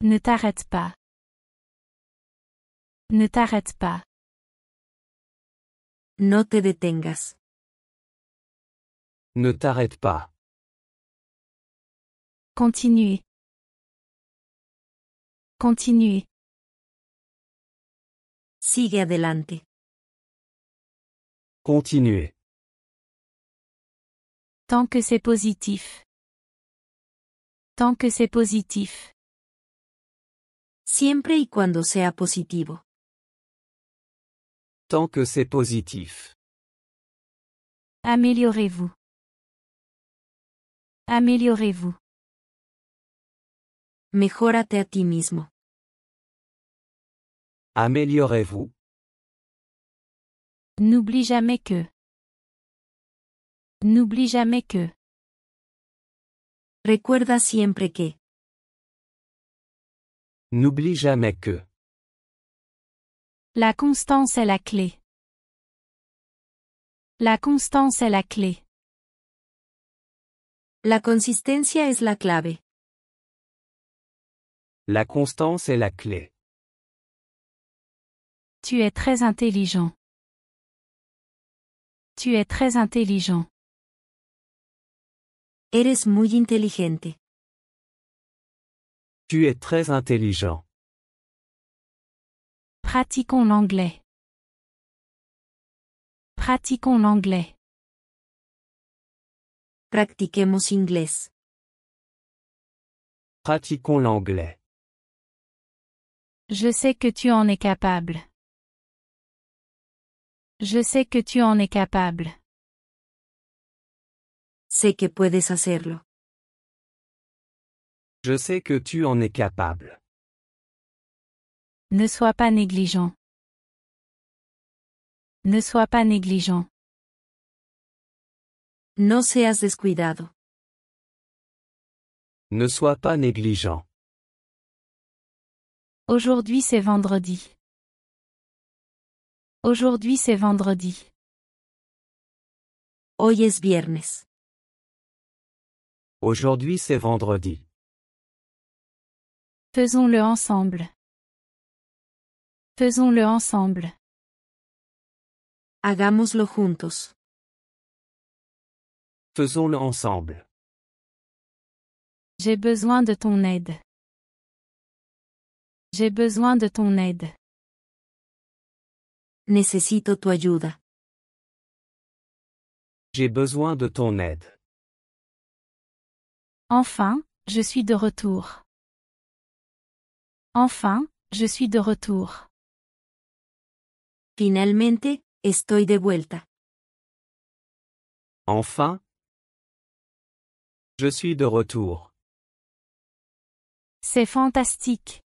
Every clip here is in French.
Ne t'arrête pas. Ne t'arrête pas. No te detengas. Ne t'arrête pas. Continuez. Continuez. Sigue adelante. Continuez. Tant que c'est positif. Tant que c'est positif. Siempre y cuando sea positivo. Tant que c'est positif. Améliorez-vous. Améliorez-vous. Mejórate a ti mismo. Améliorez-vous. N'oublie jamais que. N'oublie jamais que. Recuerda siempre que. N'oublie jamais que. La constance est la clé. La constance est la clé. La consistencia es la clave. La constance est la clé. Tu es très intelligent. Tu es très intelligent. Eres muy inteligente. Tu es très intelligent. Pratiquons l'anglais. Pratiquons l'anglais. Practiquemos inglés. Pratiquons l'anglais. Je sais que tu en es capable. Je sais que tu en es capable. Sé que puedes hacerlo. Je sais que tu en es capable. Ne sois pas négligent. Ne sois pas négligent. No seas descuidado. Ne sois pas négligent. Aujourd'hui c'est vendredi. Aujourd'hui c'est vendredi. Hoy es viernes. Aujourd'hui c'est vendredi. Faisons-le ensemble. Faisons-le ensemble. Hagámoslo juntos. Faisons-le ensemble. J'ai besoin de ton aide. J'ai besoin de ton aide. Necesito tu ayuda. J'ai besoin de ton aide. Enfin, je suis de retour. Enfin, je suis de retour. Finalmente, estoy de vuelta. Enfin, je suis de retour. C'est fantastique.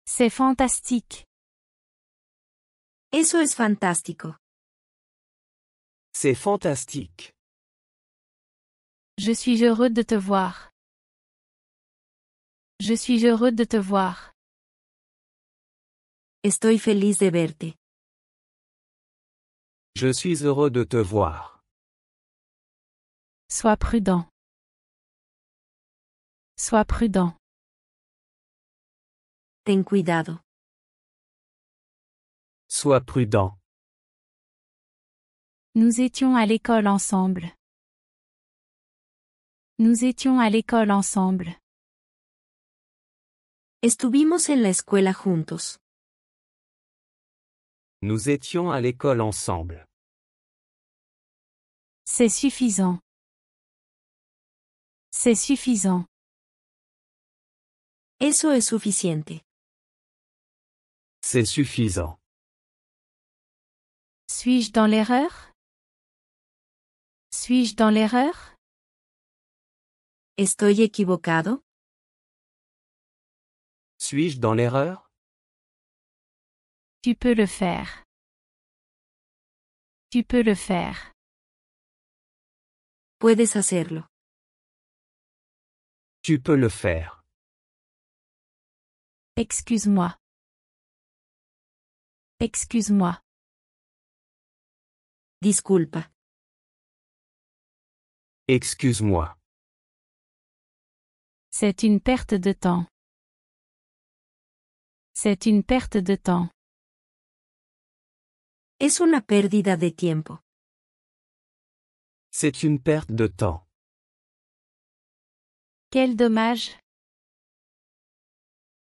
C'est fantastique. Eso es fantástico. C'est fantastique. Je suis heureux de te voir. Je suis heureux de te voir. Estoy feliz de verte. Je suis heureux de te voir. Sois prudent. Sois prudent. Ten cuidado. Sois prudent. Nous étions à l'école ensemble. Nous étions à l'école ensemble. Estuvimos en la escuela juntos. Nous étions à l'école ensemble. C'est suffisant. C'est suffisant. Eso es suficiente. C'est suffisant. Suis-je dans l'erreur? Suis-je dans l'erreur? ¿Estoy equivocado? Suis-je dans l'erreur? Tu peux le faire. Tu peux le faire. Puedes hacerlo. Tu peux le faire. Excuse-moi. Excuse-moi. Disculpa. Excuse-moi. C'est une perte de temps. C'est une perte de temps. Es una pérdida de tiempo. C'est une perte de temps. Quel dommage.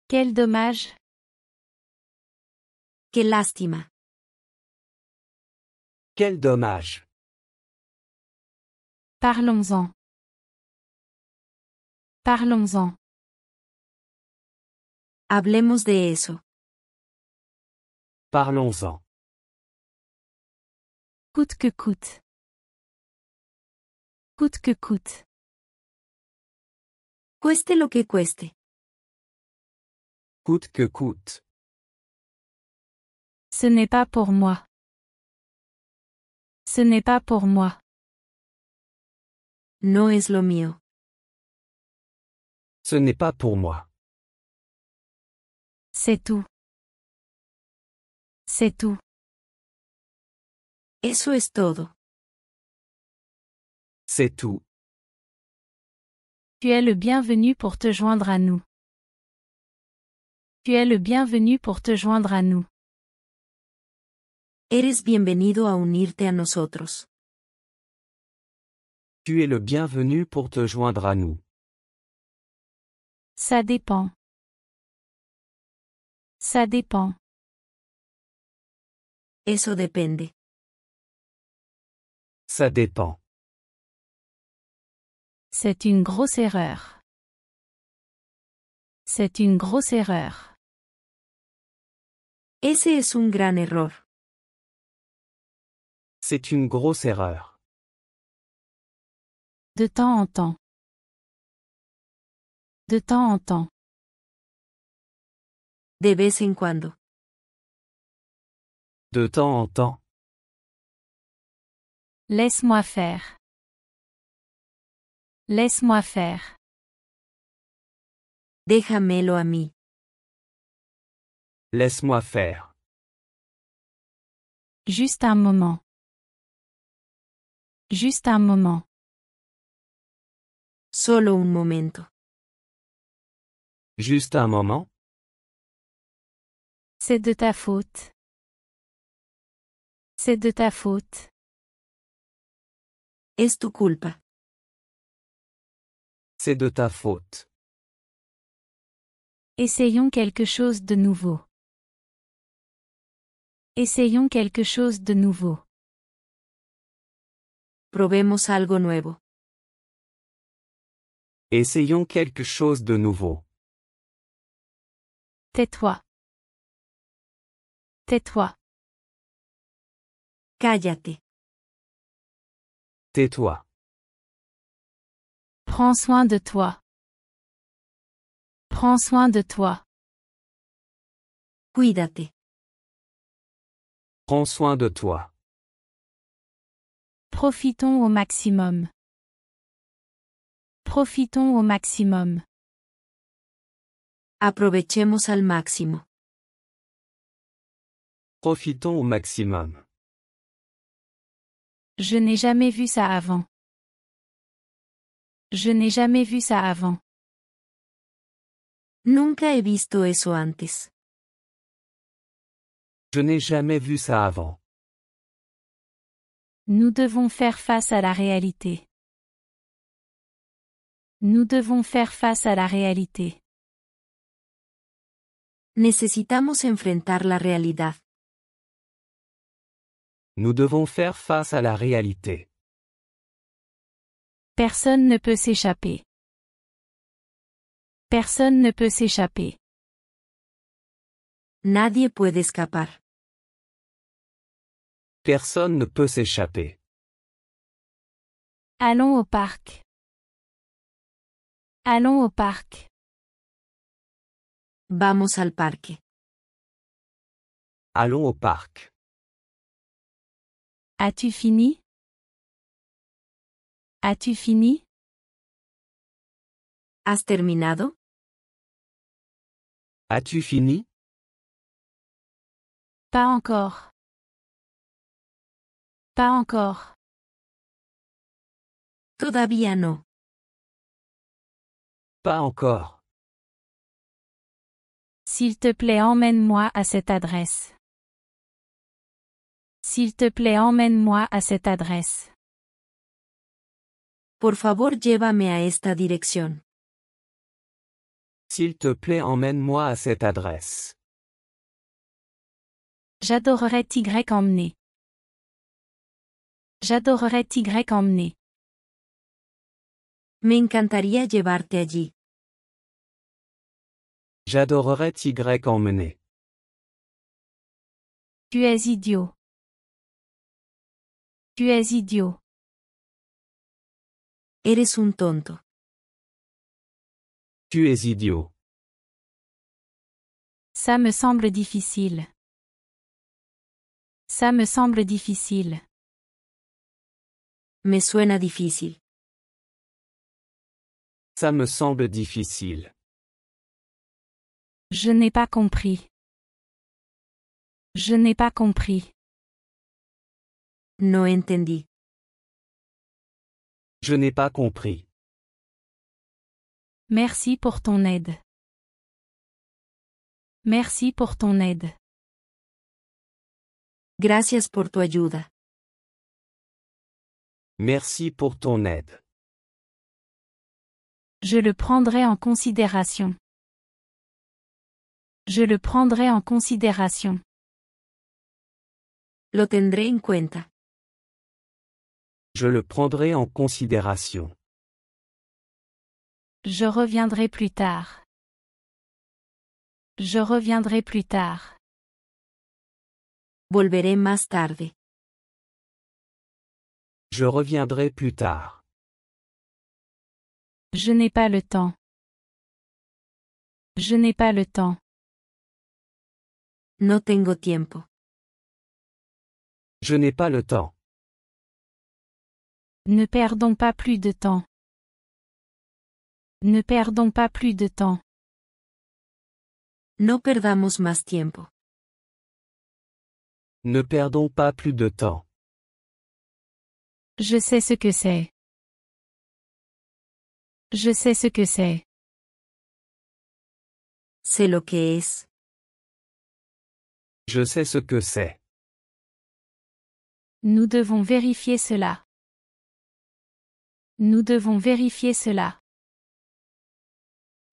Quel dommage. Qué lástima. Quel dommage. Parlons-en. Parlons-en. Hablemos de eso. Parlons-en. Coûte que coûte. Coûte que coûte. Cueste lo que cueste. Coûte que coûte. Ce n'est pas pour moi. Ce n'est pas pour moi. No es lo mío. Ce n'est pas pour moi. C'est tout. C'est tout. Eso es todo. C'est tout. Tu es le bienvenu pour te joindre à nous. Tu es le bienvenu pour te joindre à nous. Eres bienvenido a unirte a nosotros. Tu es le bienvenu pour te joindre à nous. Ça dépend. Ça dépend. Eso depende. Ça dépend. C'est une grosse erreur. C'est une grosse erreur. Ese es un gran error. C'est une grosse erreur. De temps en temps. De temps en temps. De vez en cuando. De temps en temps. Laisse-moi faire. Laisse-moi faire. Déjamelo a mí. Laisse-moi faire. Juste un moment. Juste un moment. Solo un momento. Juste un moment. C'est de ta faute. C'est de ta faute. Es tu culpa. C'est de ta faute. Essayons quelque chose de nouveau. Essayons quelque chose de nouveau. Probemos algo nuevo. Essayons quelque chose de nouveau. Tais-toi. Tais-toi. Cállate. Tais-toi. Prends soin de toi. Prends soin de toi. Cuídate. Prends soin de toi. Profitons au maximum. Profitons au maximum. Aprovechemos al máximo. Profitons au maximum. Je n'ai jamais vu ça avant. Je n'ai jamais vu ça avant. Nunca he visto eso antes. Je n'ai jamais vu ça avant. Nous devons faire face à la réalité. Nous devons faire face à la réalité. Necesitamos enfrentar la realidad. Nous devons faire face à la réalité. Personne ne peut s'échapper. Personne ne peut s'échapper. Nadie puede escapar. Personne ne peut s'échapper. Allons au parc. Allons au parc. Vamos al parque. Allons au parc. As-tu fini? As-tu fini? ¿Has terminado? As-tu fini? Pas encore. Pas encore. Todavía no. Pas encore. S'il te plaît, emmène-moi à cette adresse. S'il te plaît, emmène-moi à cette adresse. Por favor, llévame a esta dirección. S'il te plaît, emmène-moi à cette adresse. J'adorerais t'y emmener. J'adorerais t'y emmener. Me encantaría llevarte allí. J'adorerais t'y emmener. Tu es idiot. Tu es idiot. Eres un tonto. Tu es idiot. Ça me semble difficile. Ça me semble difficile. Me suena difícil. Ça me semble difficile. Je n'ai pas compris. Je n'ai pas compris. No entendí. Je n'ai pas compris. Merci pour ton aide. Merci pour ton aide. Gracias por tu ayuda. Merci pour ton aide. Je le prendrai en considération. Je le prendrai en considération. Lo tendré en cuenta. Je le prendrai en considération. Je reviendrai plus tard. Je reviendrai plus tard. Volveré más tarde. Je reviendrai plus tard. Je n'ai pas le temps. Je n'ai pas le temps. No tengo tiempo. Je n'ai pas le temps. Ne perdons pas plus de temps. Ne perdons pas plus de temps. No perdamos más tiempo. Ne perdons pas plus de temps. Je sais ce que c'est. Je sais ce que c'est. Sé lo que es. Je sais ce que c'est. Nous devons vérifier cela. Nous devons vérifier cela.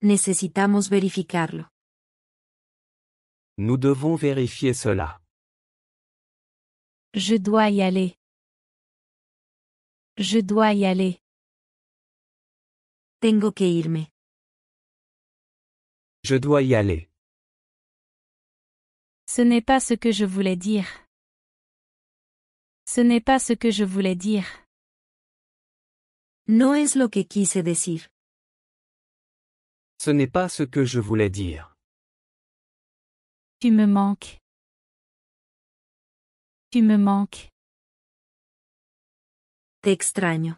Necesitamos verificarlo. Nous devons vérifier cela. Je dois y aller. Je dois y aller. Tengo que irme. Je dois y aller. Ce n'est pas ce que je voulais dire. Ce n'est pas ce que je voulais dire. No es lo que quise decir. Ce n'est pas ce que je voulais dire. Tu me manques. Tu me manques. Te extraño.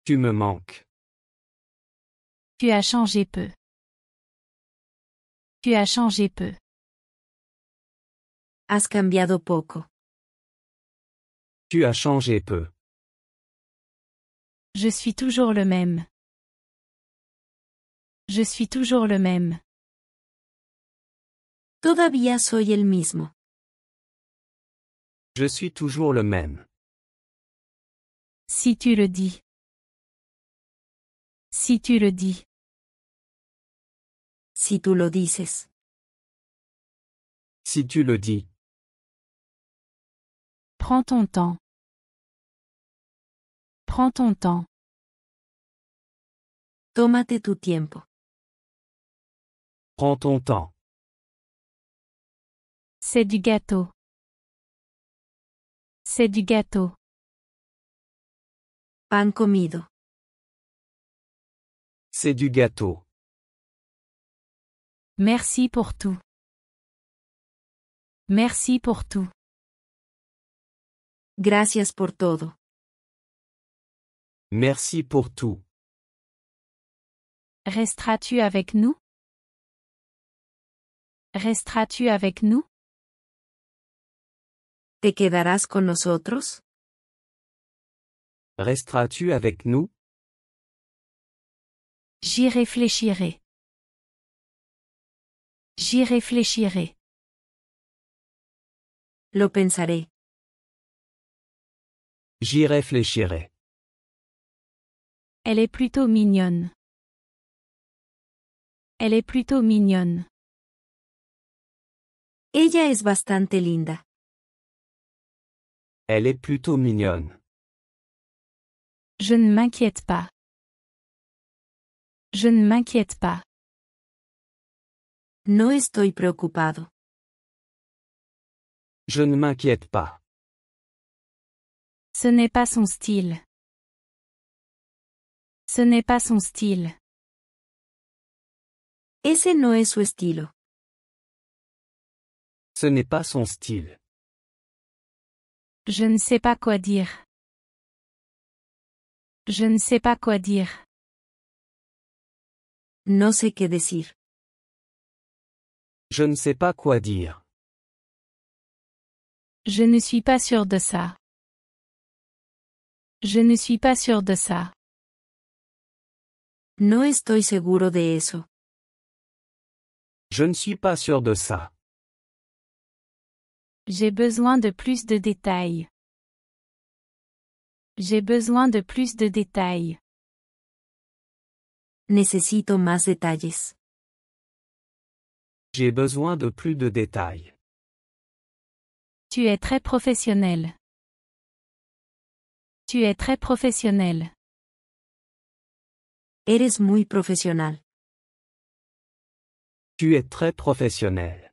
Tu me manques. Tu as changé peu. Tu as changé peu. Has cambiado poco. Tu as changé peu. Je suis toujours le même. Je suis toujours le même. Todavía soy el mismo. Je suis toujours le même. Si tu le dis. Si tu le dis. Si tú lo dices. Si tu le dis. Prends ton temps. Prends ton temps. Tómate tu tiempo. Prends ton temps. C'est du gâteau. C'est du gâteau. Pan comido. C'est du gâteau. Merci pour tout. Merci pour tout. Gracias por todo. Merci pour tout. Resteras-tu avec nous? Resteras-tu avec nous? ¿Te quedarás con nosotros? Resteras-tu avec nous? J'y réfléchirai. J'y réfléchirai. Lo pensaré. J'y réfléchirai. Elle est plutôt mignonne. Elle est plutôt mignonne. Ella es bastante linda. Elle est plutôt mignonne. Je ne m'inquiète pas. Je ne m'inquiète pas. No estoy preocupado. Je ne m'inquiète pas. Ce n'est pas son style. Ce n'est pas son style. Ese no es su estilo. Ce n'est pas son style. Je ne sais pas quoi dire. Je ne sais pas quoi dire. No sé qué decir. Je ne sais pas quoi dire. Je ne suis pas sûr de ça. Je ne suis pas sûr de ça. No estoy seguro de eso. Je ne suis pas sûr de ça. J'ai besoin de plus de détails. J'ai besoin de plus de détails. Necesito más detalles. J'ai besoin de plus de détails. Tu es très professionnel. Tu es très professionnel. Eres muy profesional. Tu es très professionnel.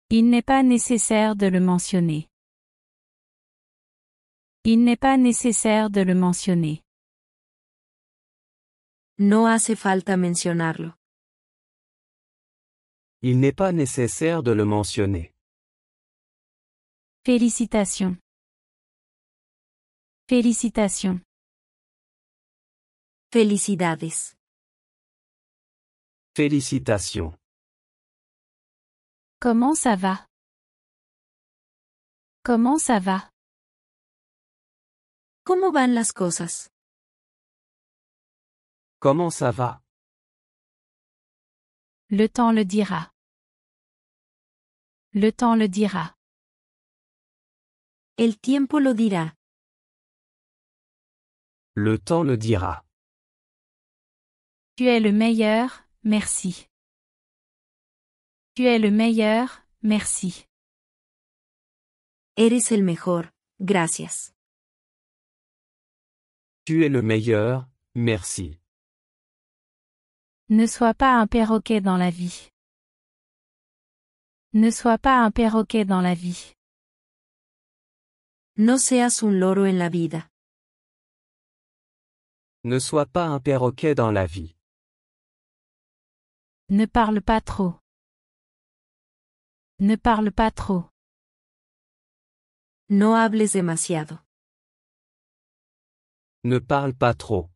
Il n'est pas nécessaire de le mentionner. Il n'est pas nécessaire de le mentionner. No hace falta mencionarlo. Il n'est pas nécessaire de le mentionner. Félicitations. Félicitations. Felicidades. Félicitations. Comment ça va? Comment ça va? ¿Cómo van las cosas? Comment ça va? Le temps le dira. Le temps le dira. El tiempo lo dirá. Le temps le dira. Tu es le meilleur, merci. Tu es le meilleur, merci. Eres el mejor, gracias. Tu es le meilleur, merci. Ne sois pas un perroquet dans la vie. Ne sois pas un perroquet dans la vie. No seas un loro en la vida. Ne sois pas un perroquet dans la vie. Ne parle pas trop. Ne parle pas trop. No hables demasiado. Ne parle pas trop.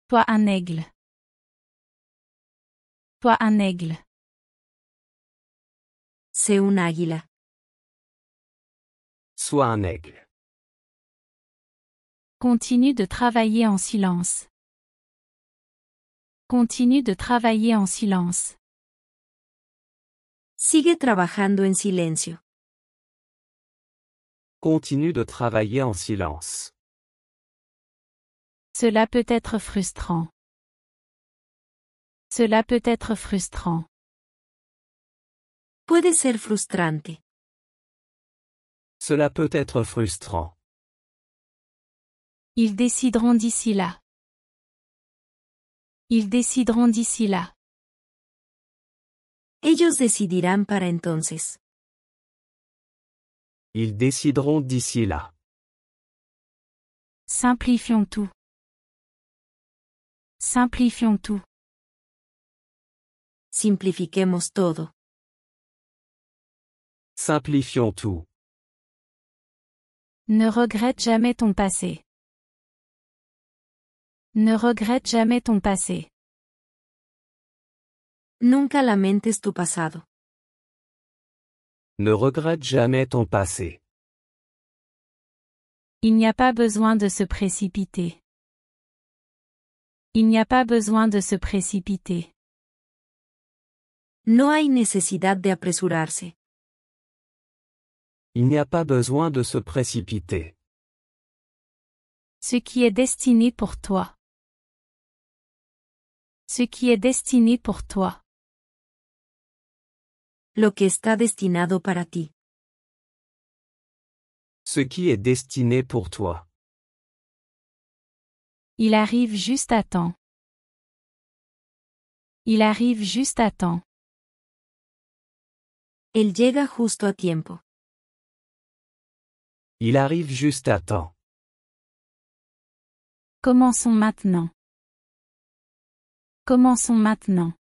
Sois un aigle. Sois un aigle. Sé un águila. Sois un aigle. Continue de travailler en silence. Continue de travailler en silence. Sigue trabajando en silencio. Continue de travailler en silence. Cela peut être frustrant. Cela peut être frustrant. Puede ser frustrante. Cela peut être frustrant. Ils décideront d'ici là. Ils décideront d'ici là. Ellos decidirán para entonces. Ils décideront d'ici là. Simplifions tout. Simplifions tout. Simplifiquemos todo. Simplifions tout. Ne regrette jamais ton passé. Ne regrette jamais ton passé. Nunca lamentes tu pasado. Ne regrette jamais ton passé. Il n'y a pas besoin de se précipiter. Il n'y a pas besoin de se précipiter. No hay necesidad de apresurarse. Il n'y a pas besoin de se précipiter. Ce qui est destiné pour toi. Ce qui est destiné pour toi. Lo que está destinado para ti. Ce qui est destiné pour toi. Il arrive juste à temps. Il arrive juste à temps. Él llega justo a tiempo. Il arrive juste à temps. Commençons maintenant. Commençons maintenant.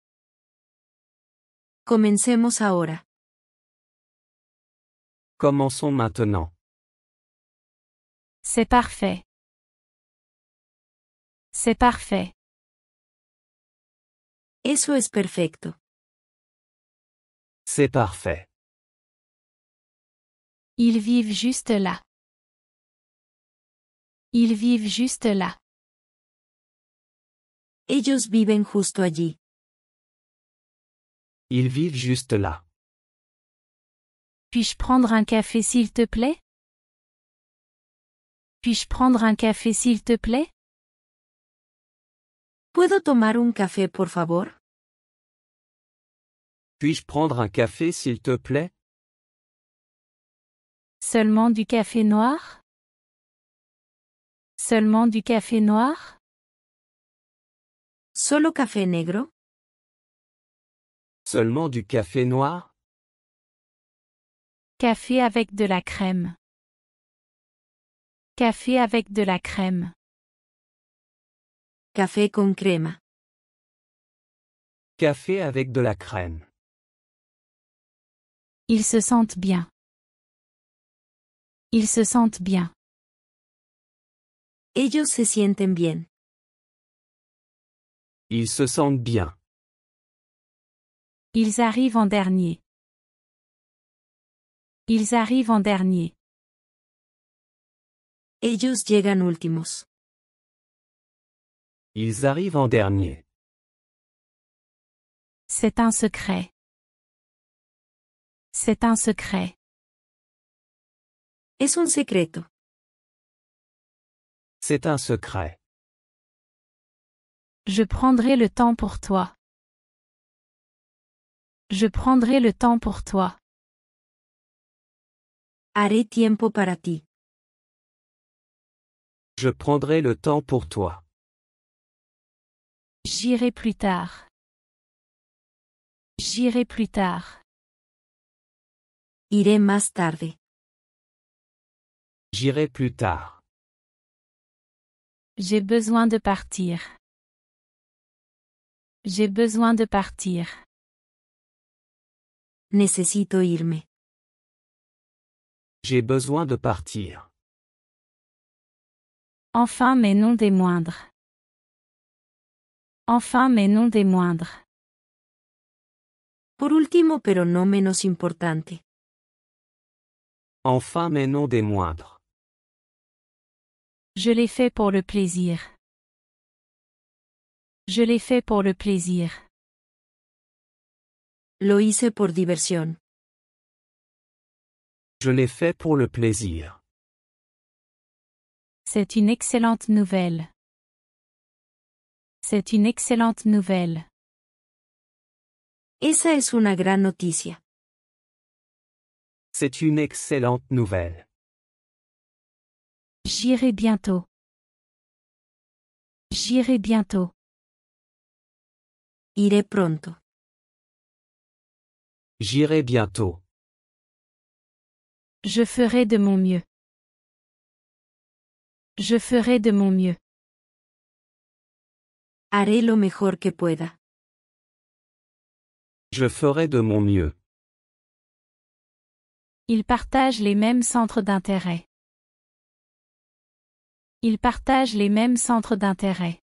Comencemos ahora. Commençons maintenant. C'est parfait. C'est parfait. Eso es perfecto. C'est parfait. Ils vivent juste là. Ils vivent juste là. Ellos viven justo allí. Ils vivent juste là. Puis-je prendre un café s'il te plaît? Puis-je prendre un café s'il te plaît? ¿Puedo tomar un café, por favor? Puis-je prendre un café s'il te plaît? Seulement du café noir? Seulement du café noir? ¿Solo café negro? Seulement du café noir? Café avec de la crème. Café avec de la crème. Café con crema. Café avec de la crème. Ils se sentent bien. Ils se sentent bien. Ellos se sienten bien. Ils se sentent bien. Ils arrivent en dernier. Ils arrivent en dernier. Ellos llegan últimos. Ils arrivent en dernier. C'est un secret. C'est un secret. Es un secreto. C'est un secret. Je prendrai le temps pour toi. Je prendrai le temps pour toi. Haré tiempo para ti. Je prendrai le temps pour toi. J'irai plus tard. J'irai plus tard. Iré más tarde. J'irai plus tard. J'ai besoin de partir. J'ai besoin de partir. Necesito irme. J'ai besoin de partir. Enfin mais non des moindres. Enfin mais non des moindres. Por último, pero no menos importante. Enfin mais non des moindres. Je l'ai fait pour le plaisir. Je l'ai fait pour le plaisir. Lo hice por diversión. Je l'ai fait pour le plaisir. C'est une excellente nouvelle. C'est une excellente nouvelle. Esa es una gran noticia. C'est une excellente nouvelle. J'irai bientôt. J'irai bientôt. Iré pronto. J'irai bientôt. Je ferai de mon mieux. Je ferai de mon mieux. Haré lo mejor que pueda. Je ferai de mon mieux. Ils partagent les mêmes centres d'intérêt. Ils partagent les mêmes centres d'intérêt.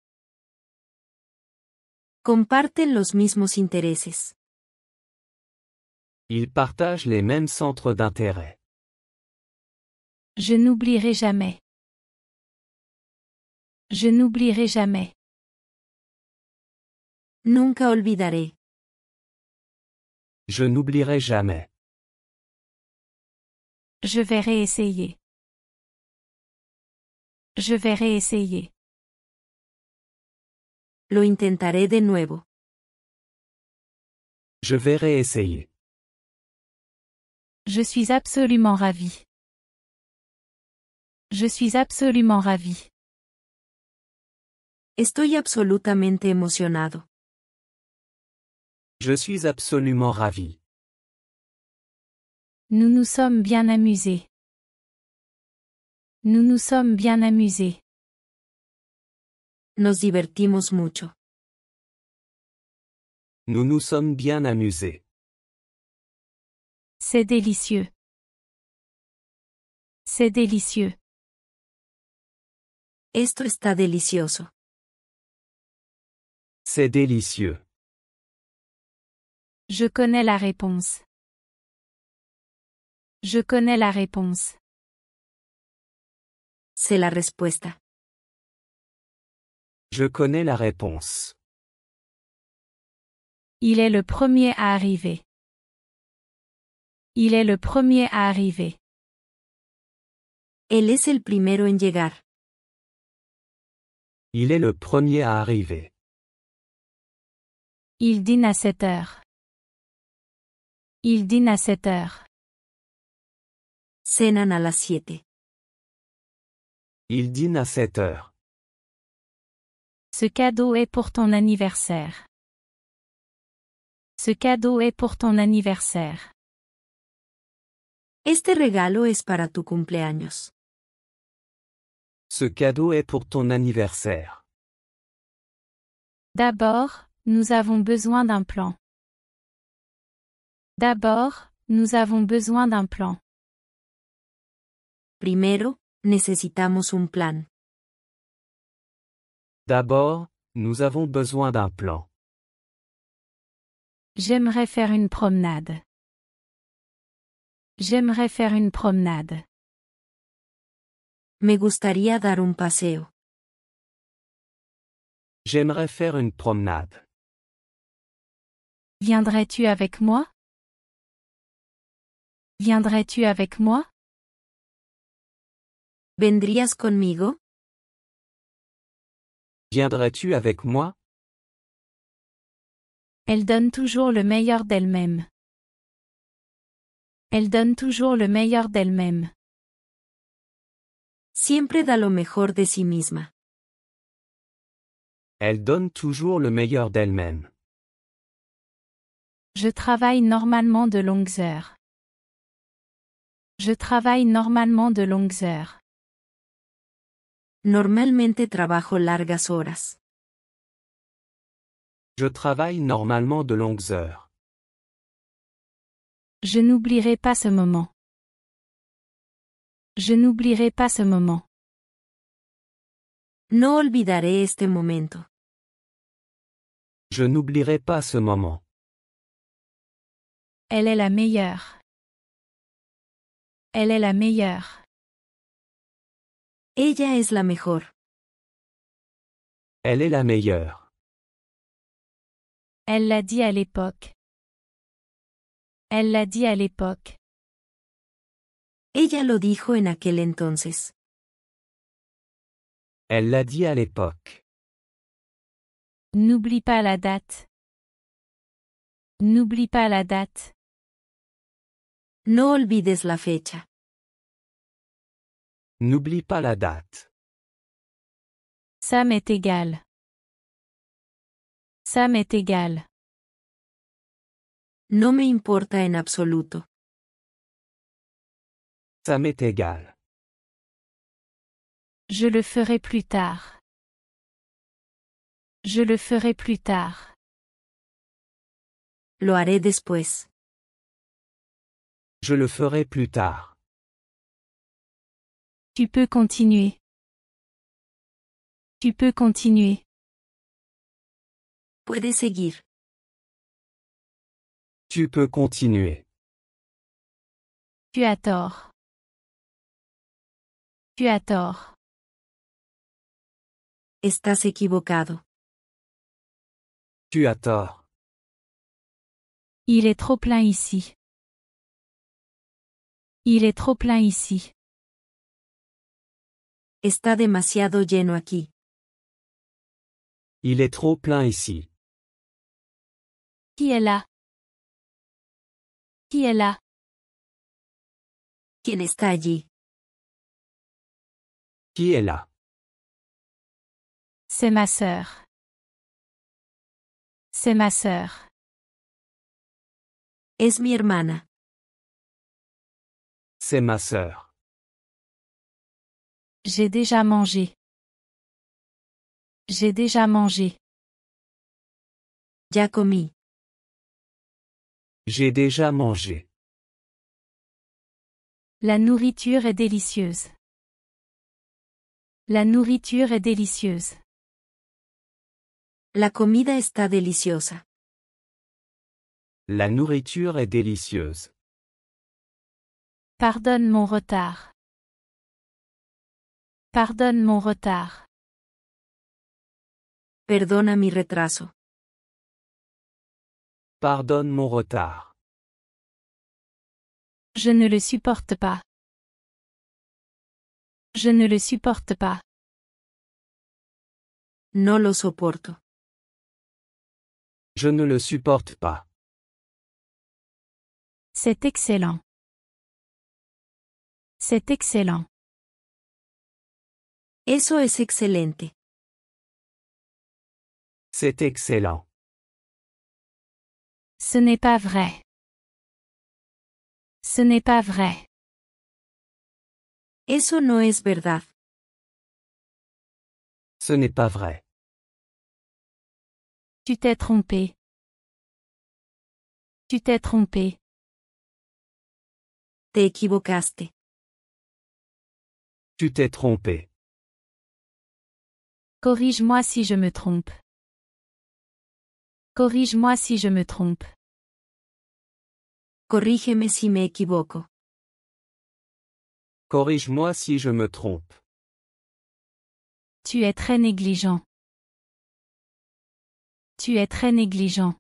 Comparten los mismos intereses. Ils partagent les mêmes centres d'intérêt. Je n'oublierai jamais. Je n'oublierai jamais. Nunca olvidaré. Je n'oublierai jamais. Je vais réessayer. Je vais réessayer. Lo intentaré de nuevo. Je vais réessayer. Je suis absolument ravi. Je suis absolument ravi. Estoy absolutamente emocionado. Je suis absolument ravi. Nous nous sommes bien amusés. Nous nous sommes bien amusés. Nos divertimos mucho. Nous nous sommes bien amusés. C'est délicieux. C'est délicieux. Esto está delicioso. C'est délicieux. Je connais la réponse. Je connais la réponse. Sé la respuesta. Je connais la réponse. Il est le premier à arriver. Il est le premier à arriver. Él es el primero en llegar. Il est le premier à arriver. Il dîne à 7 heures. Il dîne à 7 heures. Cenan a las 7. Il dîne à 7 heures. Ce cadeau est pour ton anniversaire. Ce cadeau est pour ton anniversaire. Este regalo es para tu cumpleaños. Ce cadeau est pour ton anniversaire. D'abord, nous avons besoin d'un plan. D'abord, nous avons besoin d'un plan. Primero, necesitamos un plan. D'abord, nous avons besoin d'un plan. J'aimerais faire une promenade. J'aimerais faire une promenade. Me gustaría dar un paseo. J'aimerais faire une promenade. Viendrais-tu avec moi? Viendrais-tu avec moi? ¿Vendrías conmigo? Viendrais-tu avec moi? Elle donne toujours le meilleur d'elle-même. Elle donne toujours le meilleur d'elle-même. Siempre da lo mejor de sí misma. Elle donne toujours le meilleur d'elle-même. Je travaille normalement de longues heures. Je travaille normalement de longues heures. Normalmente trabajo largas horas. Je travaille normalement de longues heures. Je n'oublierai pas ce moment. Je n'oublierai pas ce moment. No olvidaré este momento. Je n'oublierai pas ce moment. Elle est la meilleure. Elle est la meilleure. Ella es la mejor. Elle est la meilleure. Elle l'a dit à l'époque. Elle l'a dit à l'époque. Ella lo dijo en aquel entonces. Elle l'a dit à l'époque. N'oublie pas la date. N'oublie pas la date. No olvides la fecha. N'oublie pas la date. Ça m'est égal. Ça m'est égal. No me importa en absoluto. Ça m'est égal. Je le ferai plus tard. Je le ferai plus tard. Lo haré después. Je le ferai plus tard. Tu peux continuer. Tu peux continuer. Puedes seguir. Tu peux continuer. Tu as tort. Tu as tort. Estás equivocado. Tu as tort. Il est trop plein ici. Il est trop plein ici. Está demasiado lleno aquí. Il est trop plein ici. Qui est là? Qui est là? ¿Quién está allí? Qui est là? C'est ma sœur. C'est ma sœur. Es mi hermana. C'est ma sœur. J'ai déjà mangé. J'ai déjà mangé. Ya comí. J'ai déjà mangé. La nourriture est délicieuse. La nourriture est délicieuse. La comida está deliciosa. La nourriture est délicieuse. Pardonne mon retard. Pardonne mon retard. Perdona mi retraso. Pardonne mon retard. Je ne le supporte pas. Je ne le supporte pas. No lo soporto. Je ne le supporte pas. C'est excellent. C'est excellent. Eso es excelente. C'est excellent. Ce n'est pas vrai. Ce n'est pas vrai. Eso no es verdad. Ce n'est pas vrai. Tu t'es trompé. Tu t'es trompé. Te equivocaste. Tu t'es trompé. Corrige-moi si je me trompe. Corrige-moi si je me trompe. Corrígeme si me equivoco. Corrige-moi si je me trompe. Tu es très négligent. Tu es très négligent.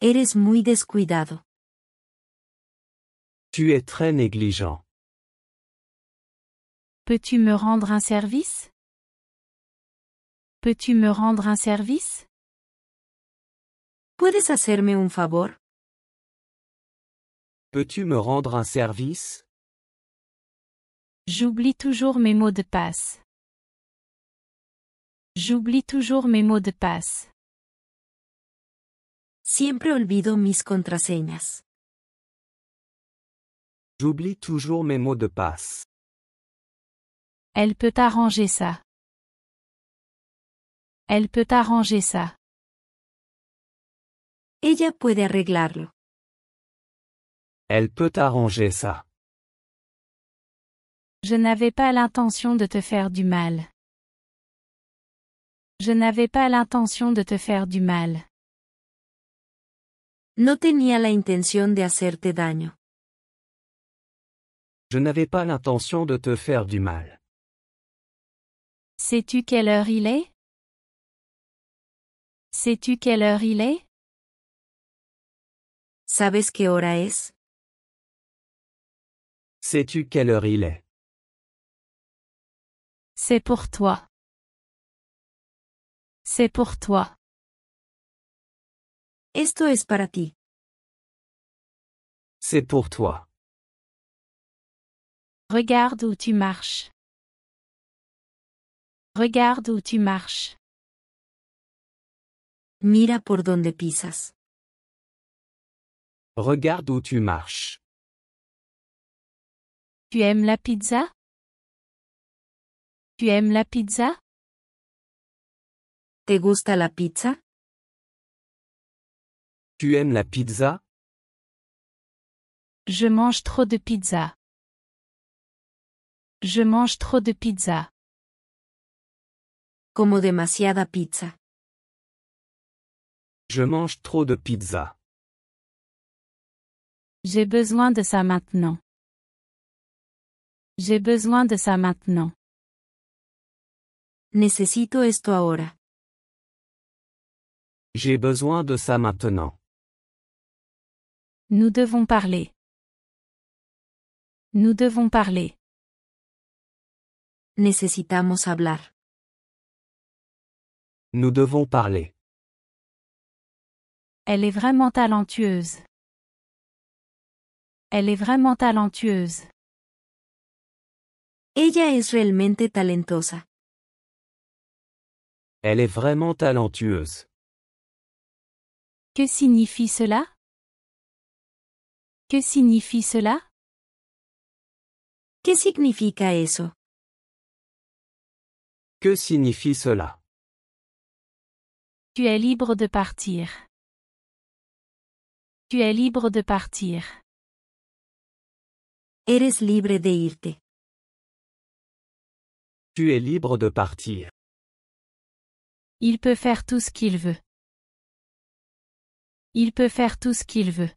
Eres muy descuidado. Tu es très négligent. Peux-tu me rendre un service? Peux-tu me rendre un service? ¿Puedes hacerme un favor? Peux-tu me rendre un service? J'oublie toujours mes mots de passe. J'oublie toujours mes mots de passe. Siempre olvido mis contraseñas. J'oublie toujours mes mots de passe. Elle peut arranger ça. Elle peut arranger ça. Ella puede arreglarlo. Elle peut arranger ça. Je n'avais pas l'intention de te faire du mal. Je n'avais pas l'intention de te faire du mal. No tenía la intención de hacerte daño. Je n'avais pas l'intention de te faire du mal. Sais-tu quelle heure il est? Sais-tu quelle heure il est? ¿Sabes qué hora es? Sais-tu quelle heure il est? C'est pour toi. C'est pour toi. Esto es para ti. C'est pour toi. Regarde où tu marches. Regarde où tu marches. Mira por donde pisas. Regarde où tu marches. Tu aimes la pizza? Tu aimes la pizza? ¿Te gusta la pizza? Tu aimes la pizza? Je mange trop de pizza. Je mange trop de pizza. Como demasiada pizza. Je mange trop de pizza. J'ai besoin de ça maintenant. J'ai besoin de ça maintenant. Necesito esto ahora. J'ai besoin de ça maintenant. Nous devons parler. Nous devons parler. Necesitamos hablar. Nous devons parler. Elle est vraiment talentueuse. Elle est vraiment talentueuse. Ella es realmente talentosa. Elle est vraiment talentueuse. Que signifie cela? Que signifie cela? ¿Qué significa eso? Que signifie cela? Tu es libre de partir. Tu es libre de partir. Eres libre de irte. Tu es libre de partir. Il peut faire tout ce qu'il veut. Il peut faire tout ce qu'il veut.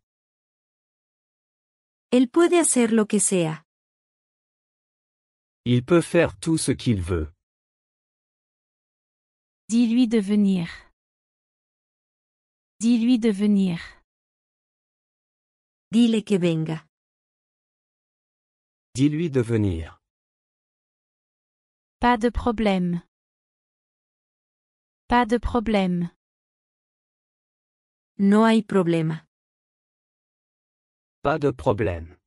Él puede hacer lo que sea. Il peut faire tout ce qu'il veut. Dis-lui de venir. Dis-lui de venir. Dile que venga. Dis-lui de venir. Pas de problème. Pas de problème. No hay problema. Pas de problème.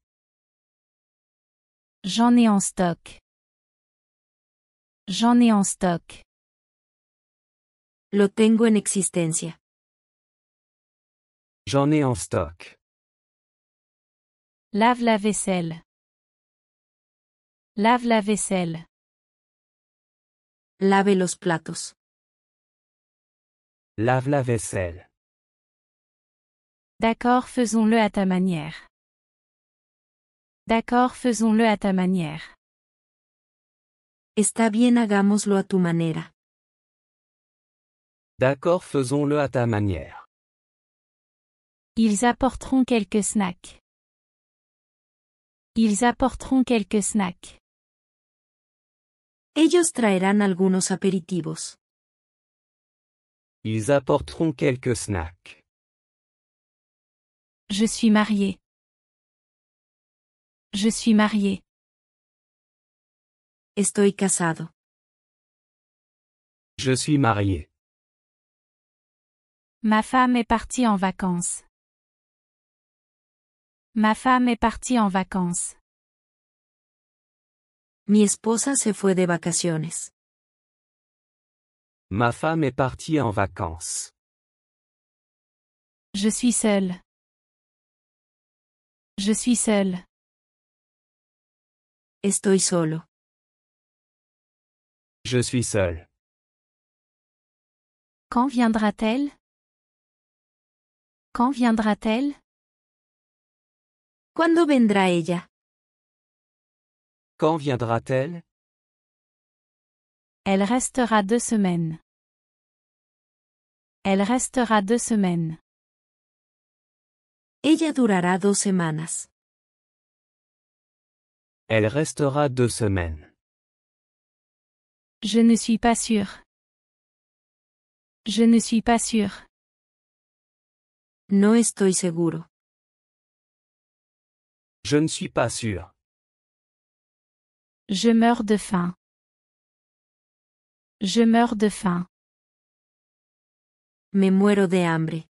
J'en ai en stock. J'en ai en stock. Lo tengo en existencia. J'en ai en stock. Lave la vaisselle. Lave la vaisselle. Lave los platos. Lave la vaisselle. D'accord, faisons-le à ta manière. D'accord, faisons-le à ta manière. Está bien, hagámoslo a tu manera. D'accord, faisons-le à ta manière. Ils apporteront quelques snacks. Ils apporteront quelques snacks. Ellos traerán algunos aperitivos. Ils apporteront quelques snacks. Je suis marié. Je suis marié. Estoy casado. Je suis marié. Ma femme est partie en vacances. Ma femme est partie en vacances. Mi esposa se fue de vacaciones. Ma femme est partie en vacances. Je suis seule. Je suis seule. Estoy solo. Je suis seul. Quand viendra-t-elle? Quand viendra-t-elle? ¿Cuándo vendrá ella? Quand viendra-t-elle? Elle restera 2 semaines. Elle restera 2 semaines. Ella durará 2 semanas. Elle restera 2 semaines. Je ne suis pas sûre. Je ne suis pas sûre. No estoy seguro. Je ne suis pas sûr. Je meurs de faim. Je meurs de faim. Me muero de hambre.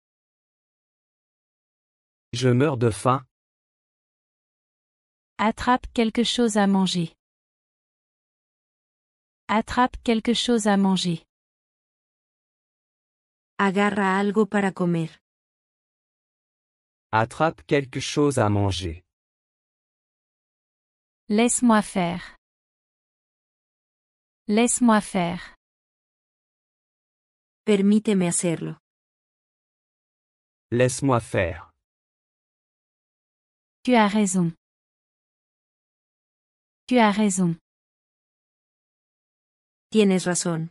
Je meurs de faim. Attrape quelque chose à manger. Attrape quelque chose à manger. Agarra algo para comer. Attrape quelque chose à manger. Laisse-moi faire. Laisse-moi faire. Permíteme hacerlo. Laisse-moi faire. Tu as raison. Tu as raison. Tienes razón.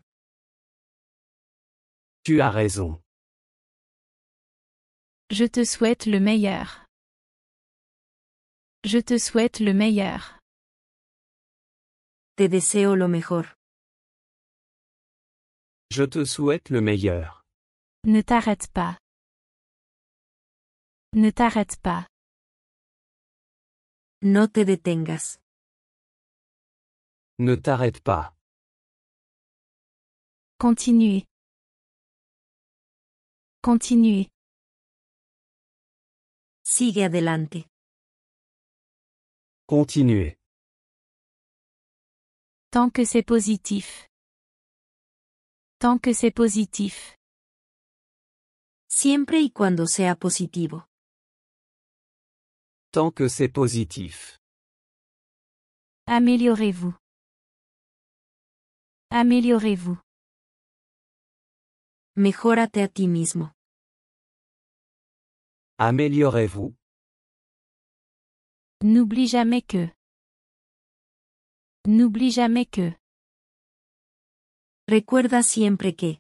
Tu as raison. Je te souhaite le meilleur. Je te souhaite le meilleur. Te deseo lo mejor. Je te souhaite le meilleur. Ne t'arrête pas. Ne t'arrête pas. No te detengas. Ne t'arrête pas. Continuez. Continuez. Sigue adelante. Continuez. Tant que c'est positif. Tant que c'est positif. Siempre y cuando sea positivo. Tant que c'est positif. Améliorez-vous. Améliorez-vous. Mejórate a ti mismo. Améliorez-vous. N'oublie jamais que. N'oublie jamais que. Recuerda siempre que.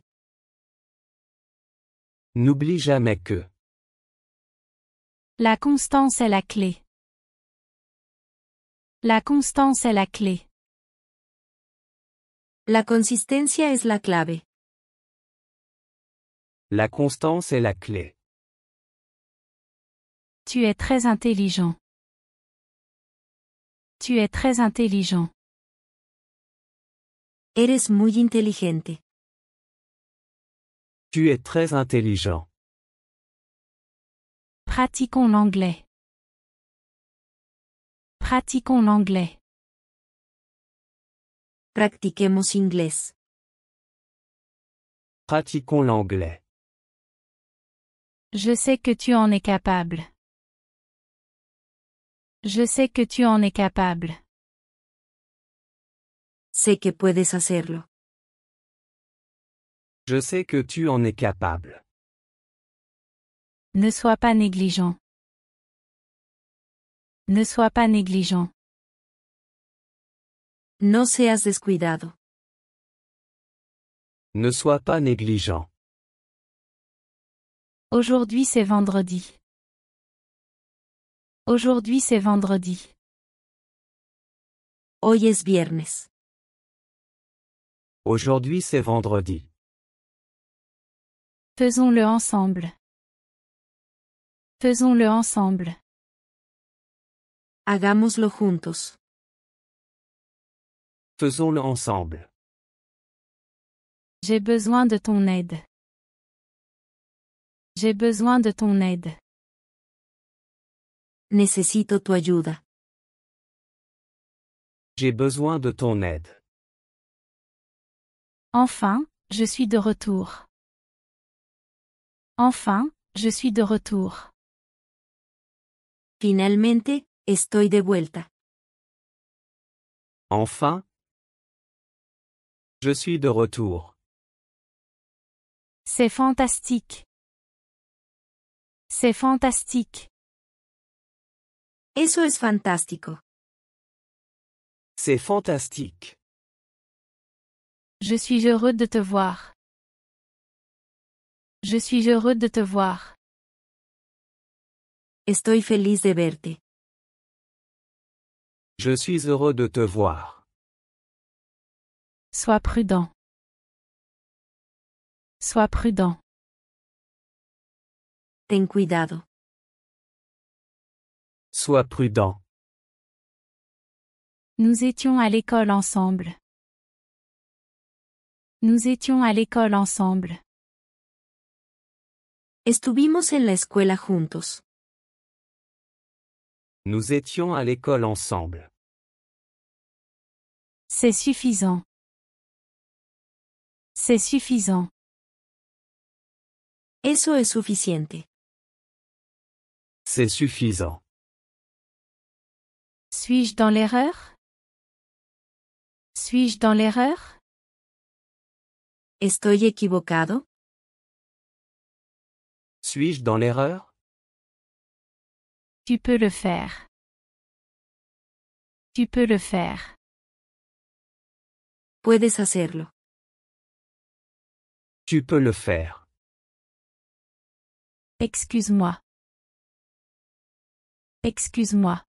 N'oublie jamais que. La constance est la clé. La constance est la clé. La consistencia es la clave. La constance est la clé. Tu es très intelligent. Tu es très intelligent. Eres muy inteligente. Tu es très intelligent. Pratiquons l'anglais. Pratiquons l'anglais. Practiquemos inglés. Pratiquons l'anglais. Je sais que tu en es capable. Je sais que tu en es capable. Sé que puedes hacerlo. Je sais que tu en es capable. Ne sois pas négligent. Ne sois pas négligent. No seas descuidado. Ne sois pas négligent. Aujourd'hui c'est vendredi. Aujourd'hui c'est vendredi. Hoy es viernes. Aujourd'hui c'est vendredi. Faisons-le ensemble. Faisons-le ensemble. Hagámoslo juntos. Faisons-le ensemble. J'ai besoin de ton aide. J'ai besoin de ton aide. Necesito tu ayuda. J'ai besoin de ton aide. Enfin, je suis de retour. Enfin, je suis de retour. Finalmente, estoy de vuelta. Enfin, je suis de retour. C'est fantastique. C'est fantastique. Eso es fantástico. C'est fantastique. Je suis heureux de te voir. Je suis heureux de te voir. Estoy feliz de verte. Je suis heureux de te voir. Sois prudent. Sois prudent. Ten cuidado. Sois prudent. Nous étions à l'école ensemble. Nous étions à l'école ensemble. Estuvimos en la escuela juntos. Nous étions à l'école ensemble. C'est suffisant. C'est suffisant. Eso es suficiente. C'est suffisant. Suis-je dans l'erreur? Suis-je dans l'erreur? ¿Estoy equivocado? Suis-je dans l'erreur? Tu peux le faire. Tu peux le faire. Puedes hacerlo. Tu peux le faire. Excuse-moi. Excuse-moi.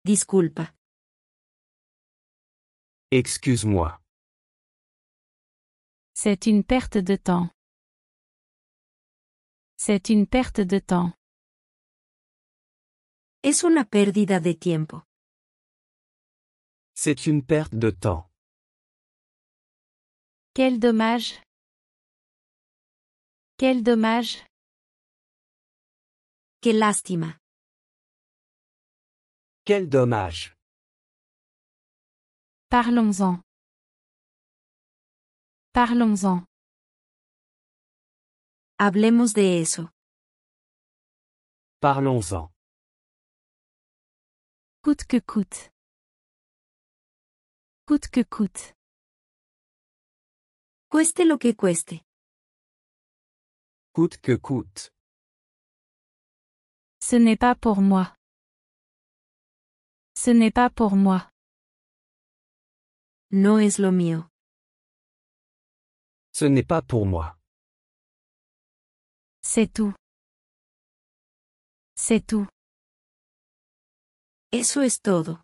Disculpa. Excuse-moi. C'est une perte de temps. C'est une perte de temps. Es una pérdida de tiempo. C'est une perte de temps. Quel dommage. Quel dommage. Qué lástima. Quel dommage. Parlons-en. Parlons-en. Hablemos de eso. Parlons-en. Coûte que coûte. Coûte que coûte. Cueste lo que cueste. Coûte que coûte. Ce n'est pas pour moi. Ce n'est pas pour moi. No es lo mío. Ce n'est pas pour moi. C'est tout. C'est tout. Eso es todo.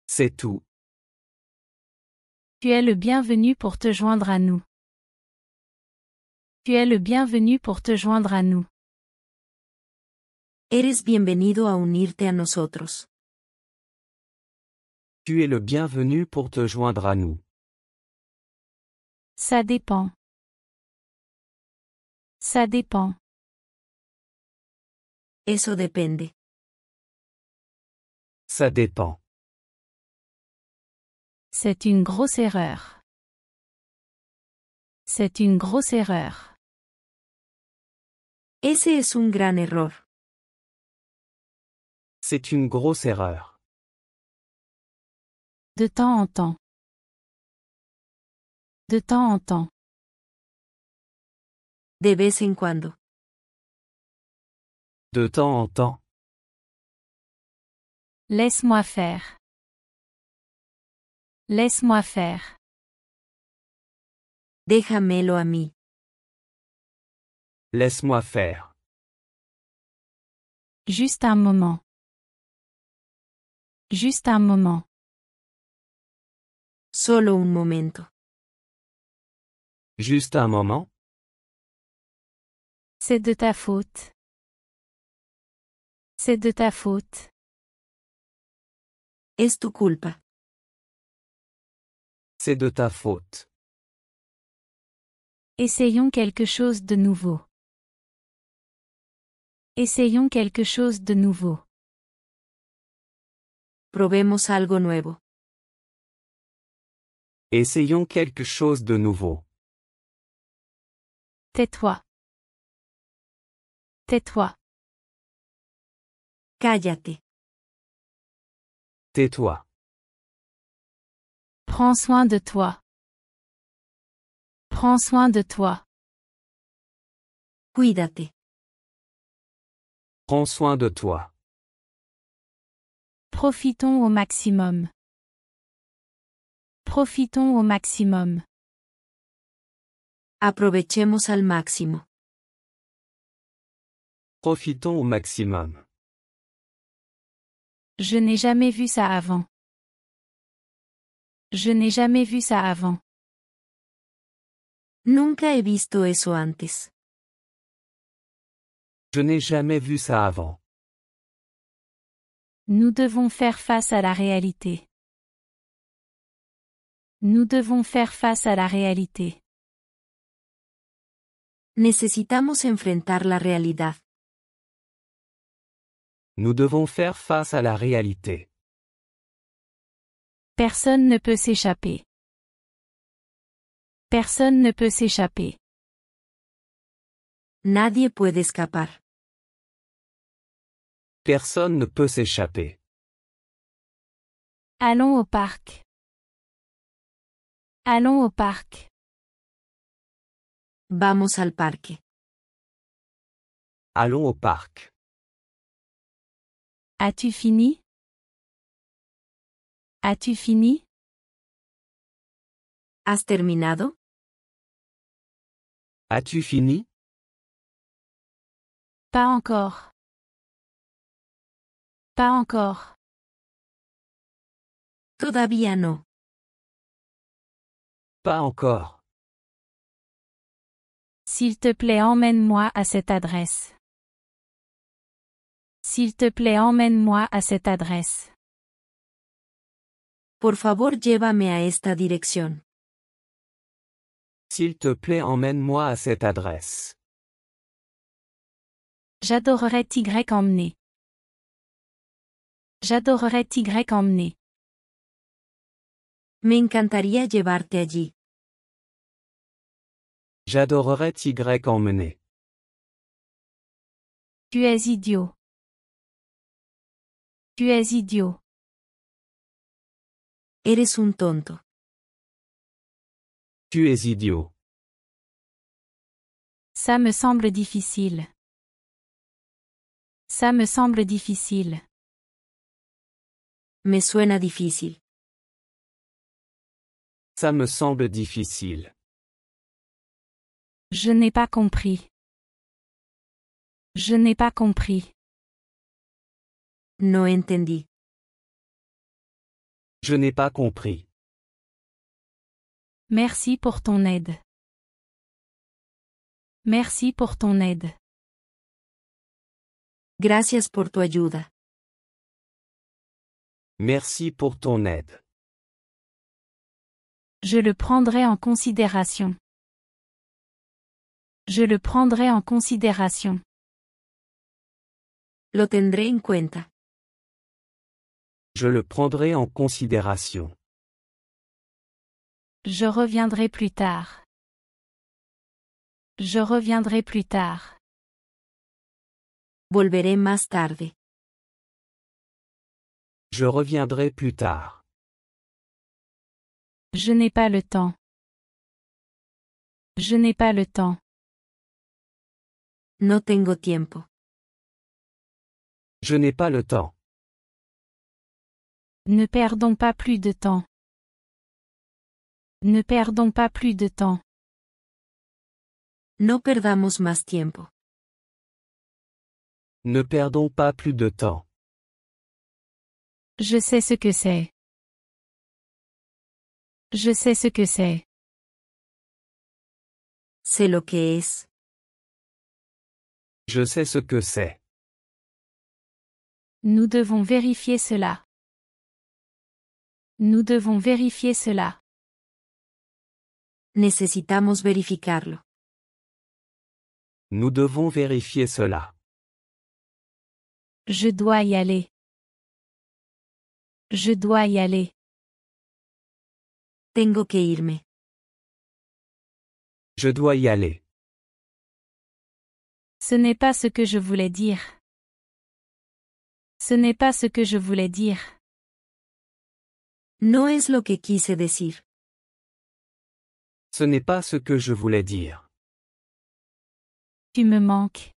C'est tout. Tu es le bienvenu pour te joindre à nous. Tu es le bienvenu pour te joindre à nous. Eres bienvenido a unirte a nosotros. Tu es le bienvenu pour te joindre à nous. Ça dépend. Ça dépend. Eso depende. Ça dépend. C'est une grosse erreur. C'est une grosse erreur. Ese es un gran error. C'est une grosse erreur. De temps en temps. De temps en temps. De vez en cuando. De temps en temps. Laisse-moi faire. Laisse-moi faire. Déjamelo a mí. Laisse-moi faire. Juste un moment. Juste un moment. Solo un momento. Juste un moment. C'est de ta faute. C'est de ta faute. Es tu culpa. C'est de ta faute. Essayons quelque chose de nouveau. Essayons quelque chose de nouveau. Probemos algo nuevo. Essayons quelque chose de nouveau. Tais-toi. Tais-toi. Cállate. Tais-toi. Prends soin de toi. Prends soin de toi. Cuídate. Prends soin de toi. Profitons au maximum. Profitons au maximum. Aprovechemos al máximo. Profitons au maximum. Je n'ai jamais vu ça avant. Je n'ai jamais vu ça avant. Nunca he visto eso antes. Je n'ai jamais vu ça avant. Nous devons faire face à la réalité. Nous devons faire face à la réalité. Necesitamos enfrentar la realidad. Nous devons faire face à la réalité. Personne ne peut s'échapper. Personne ne peut s'échapper. Nadie puede escapar. Personne ne peut s'échapper. Allons au parc. Allons au parc. Vamos al parque. Allons au parc. As-tu fini? As-tu fini? ¿Has terminado? As-tu fini? Pas encore. Pas encore. Todavía no. Pas encore. S'il te plaît, emmène-moi à cette adresse. S'il te plaît, emmène-moi à cette adresse. Por favor, llévame a esta dirección. S'il te plaît, emmène-moi à cette adresse. J'adorerais t'y emmener. J'adorerais t'y emmener. Me encantaría llevarte allí. J'adorerais t'y emmener. Tu es idiot. Tu es idiot. Eres un tonto. Tu es idiot. Ça me semble difficile. Ça me semble difficile. Me suena difícil. Ça me semble difficile. Je n'ai pas compris. Je n'ai pas compris. No entendí. Je n'ai pas compris. Merci pour ton aide. Merci pour ton aide. Gracias por tu ayuda. Merci pour ton aide. Je le prendrai en considération. Je le prendrai en considération. Lo tendré en cuenta. Je le prendrai en considération. Je reviendrai plus tard. Je reviendrai plus tard. Volveré más tarde. Je reviendrai plus tard. Je n'ai pas le temps. Je n'ai pas le temps. No tengo tiempo. Je n'ai pas le temps. Ne perdons pas plus de temps. Ne perdons pas plus de temps. No perdamos más tiempo. Ne perdons pas plus de temps. Je sais ce que c'est. Je sais ce que c'est. Sé lo que es. Je sais ce que c'est. Nous devons vérifier cela. Nous devons vérifier cela. Necesitamos verificarlo. Nous devons vérifier cela. Je dois y aller. Je dois y aller. Tengo que irme. Je dois y aller. Ce n'est pas ce que je voulais dire. Ce n'est pas ce que je voulais dire. No es lo que quise decir. Ce n'est pas ce que je voulais dire. Tu me manques.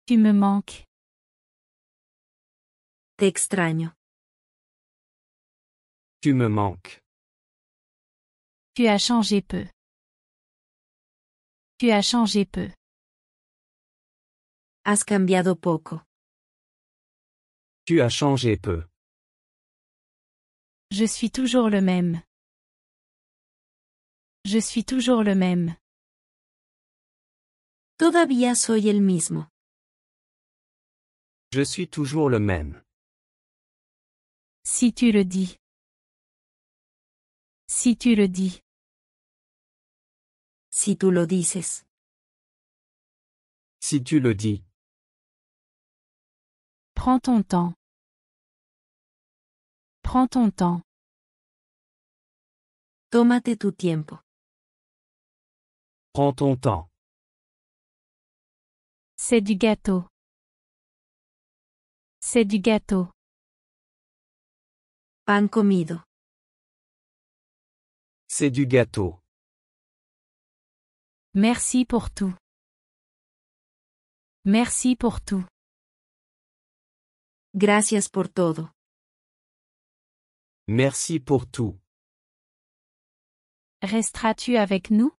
Tu me manques. Te extraño. Tu me manques. Tu as changé peu. Tu as changé peu. Has cambiado poco. Tu as changé peu. Je suis toujours le même. Je suis toujours le même. Todavía soy el mismo. Je suis toujours le même. Si tu le dis. Si tu le dis. Si tú lo dices. Si tu le dis. Prends ton temps. Prends ton temps. Tómate tu tiempo. Prends ton temps. C'est du gâteau. C'est du gâteau. Pan comido. C'est du gâteau. Merci pour tout. Merci pour tout. Gracias por todo. Merci pour tout. Resteras-tu avec nous?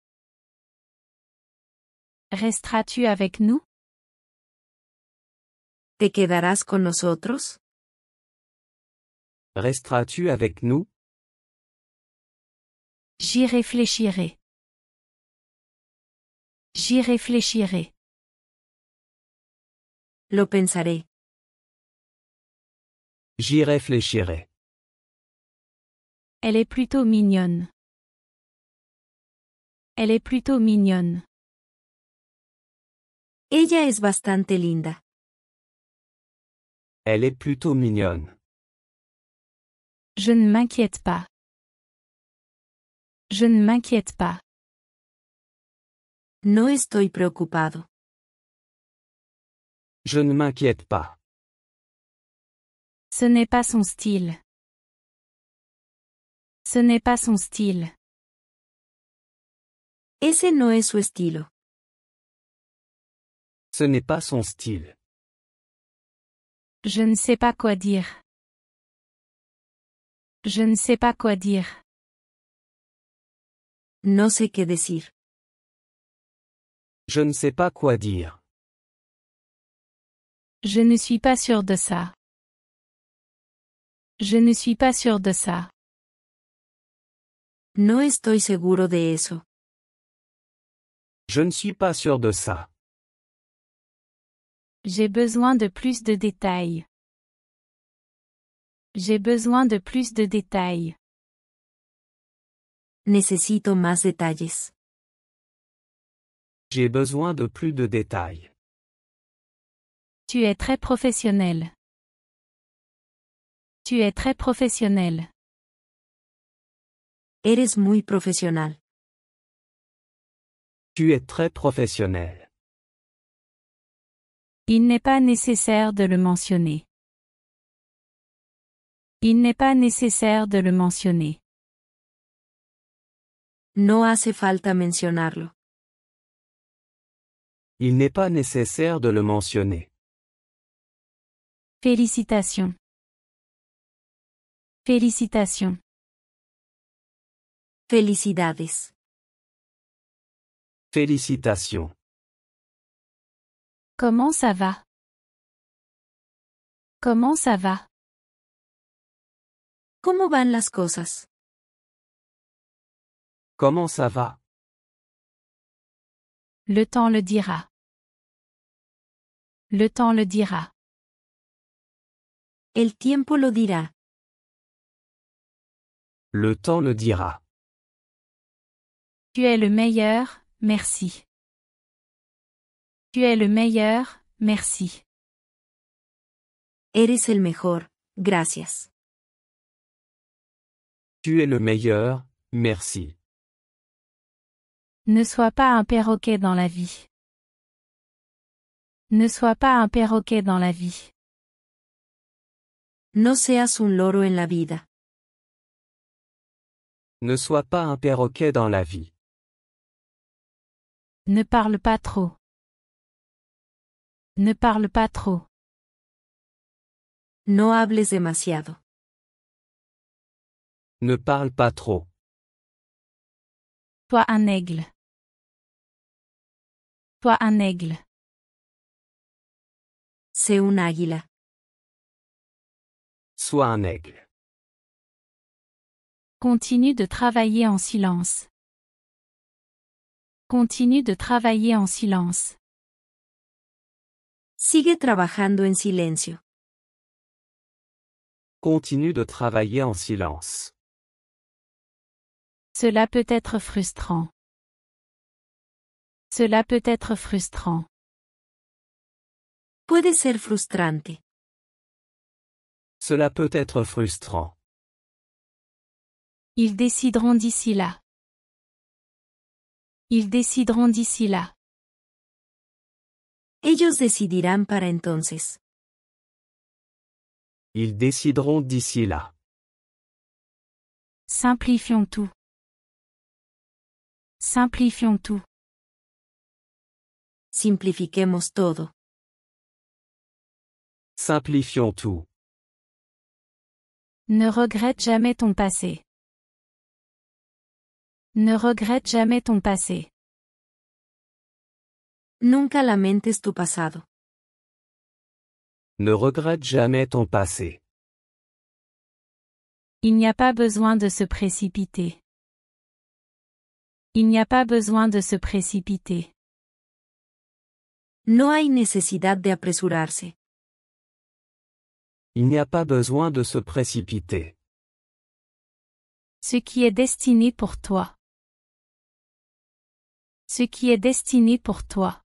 Resteras-tu avec nous? ¿Te quedarás con nosotros? Resteras-tu avec nous? J'y réfléchirai. J'y réfléchirai. Lo pensaré. J'y réfléchirai. Elle est plutôt mignonne. Elle est plutôt mignonne. Ella es bastante linda. Elle est plutôt mignonne. Je ne m'inquiète pas. Je ne m'inquiète pas. No estoy preocupado. Je ne m'inquiète pas. Ce n'est pas son style. Ce n'est pas son style. Ese no es su estilo. Ce n'est pas son style. Je ne sais pas quoi dire. Je ne sais pas quoi dire. No sé qué decir. Je ne sais pas quoi dire. Je ne suis pas sûr de ça. Je ne suis pas sûr de ça. No estoy seguro de eso. Je ne suis pas sûr de ça. J'ai besoin de plus de détails. J'ai besoin de plus de détails. Necesito más detalles. J'ai besoin de plus de détails. Tu es très professionnel. Tu es très professionnel. Eres muy profesional. Tu es très professionnel. Il n'est pas nécessaire de le mentionner. Il n'est pas nécessaire de le mentionner. No hace falta mencionarlo. Il n'est pas nécessaire de le mentionner. Félicitations. Félicitations. Felicidades. Félicitations. Comment ça va? Comment ça va? ¿Cómo van las cosas? Comment ça va? Le temps le dira. Le temps le dira. El tiempo lo dirá. Le temps le dira. Tu es le meilleur, merci. Tu es le meilleur, merci. Eres el mejor, gracias. Tu es le meilleur, merci. Ne sois pas un perroquet dans la vie. Ne sois pas un perroquet dans la vie. No seas un loro en la vida. Ne sois pas un perroquet dans la vie. Ne parle pas trop. Ne parle pas trop. No hables demasiado. Ne parle pas trop. Sois un aigle. Sois un aigle. Sé un águila. Sois un aigle. Continue de travailler en silence. Continue de travailler en silence. Sigue trabajando en silencio. Continue de travailler en silence. Cela peut être frustrant. Cela peut être frustrant. Puede ser frustrante. Cela peut être frustrant. Ils décideront d'ici là. Ils décideront d'ici là. Ellos decidirán para entonces. Ils décideront d'ici là. Simplifions tout. Simplifions tout. Simplifiquemos todo. Simplifions tout. Ne regrette jamais ton passé. Ne regrette jamais ton passé. Nunca lamentes tu pasado. Ne regrette jamais ton passé. Il n'y a pas besoin de se précipiter. Il n'y a pas besoin de se précipiter. No hay necesidad de apresurarse. Il n'y a pas besoin de se précipiter. Ce qui est destiné pour toi. Ce qui est destiné pour toi.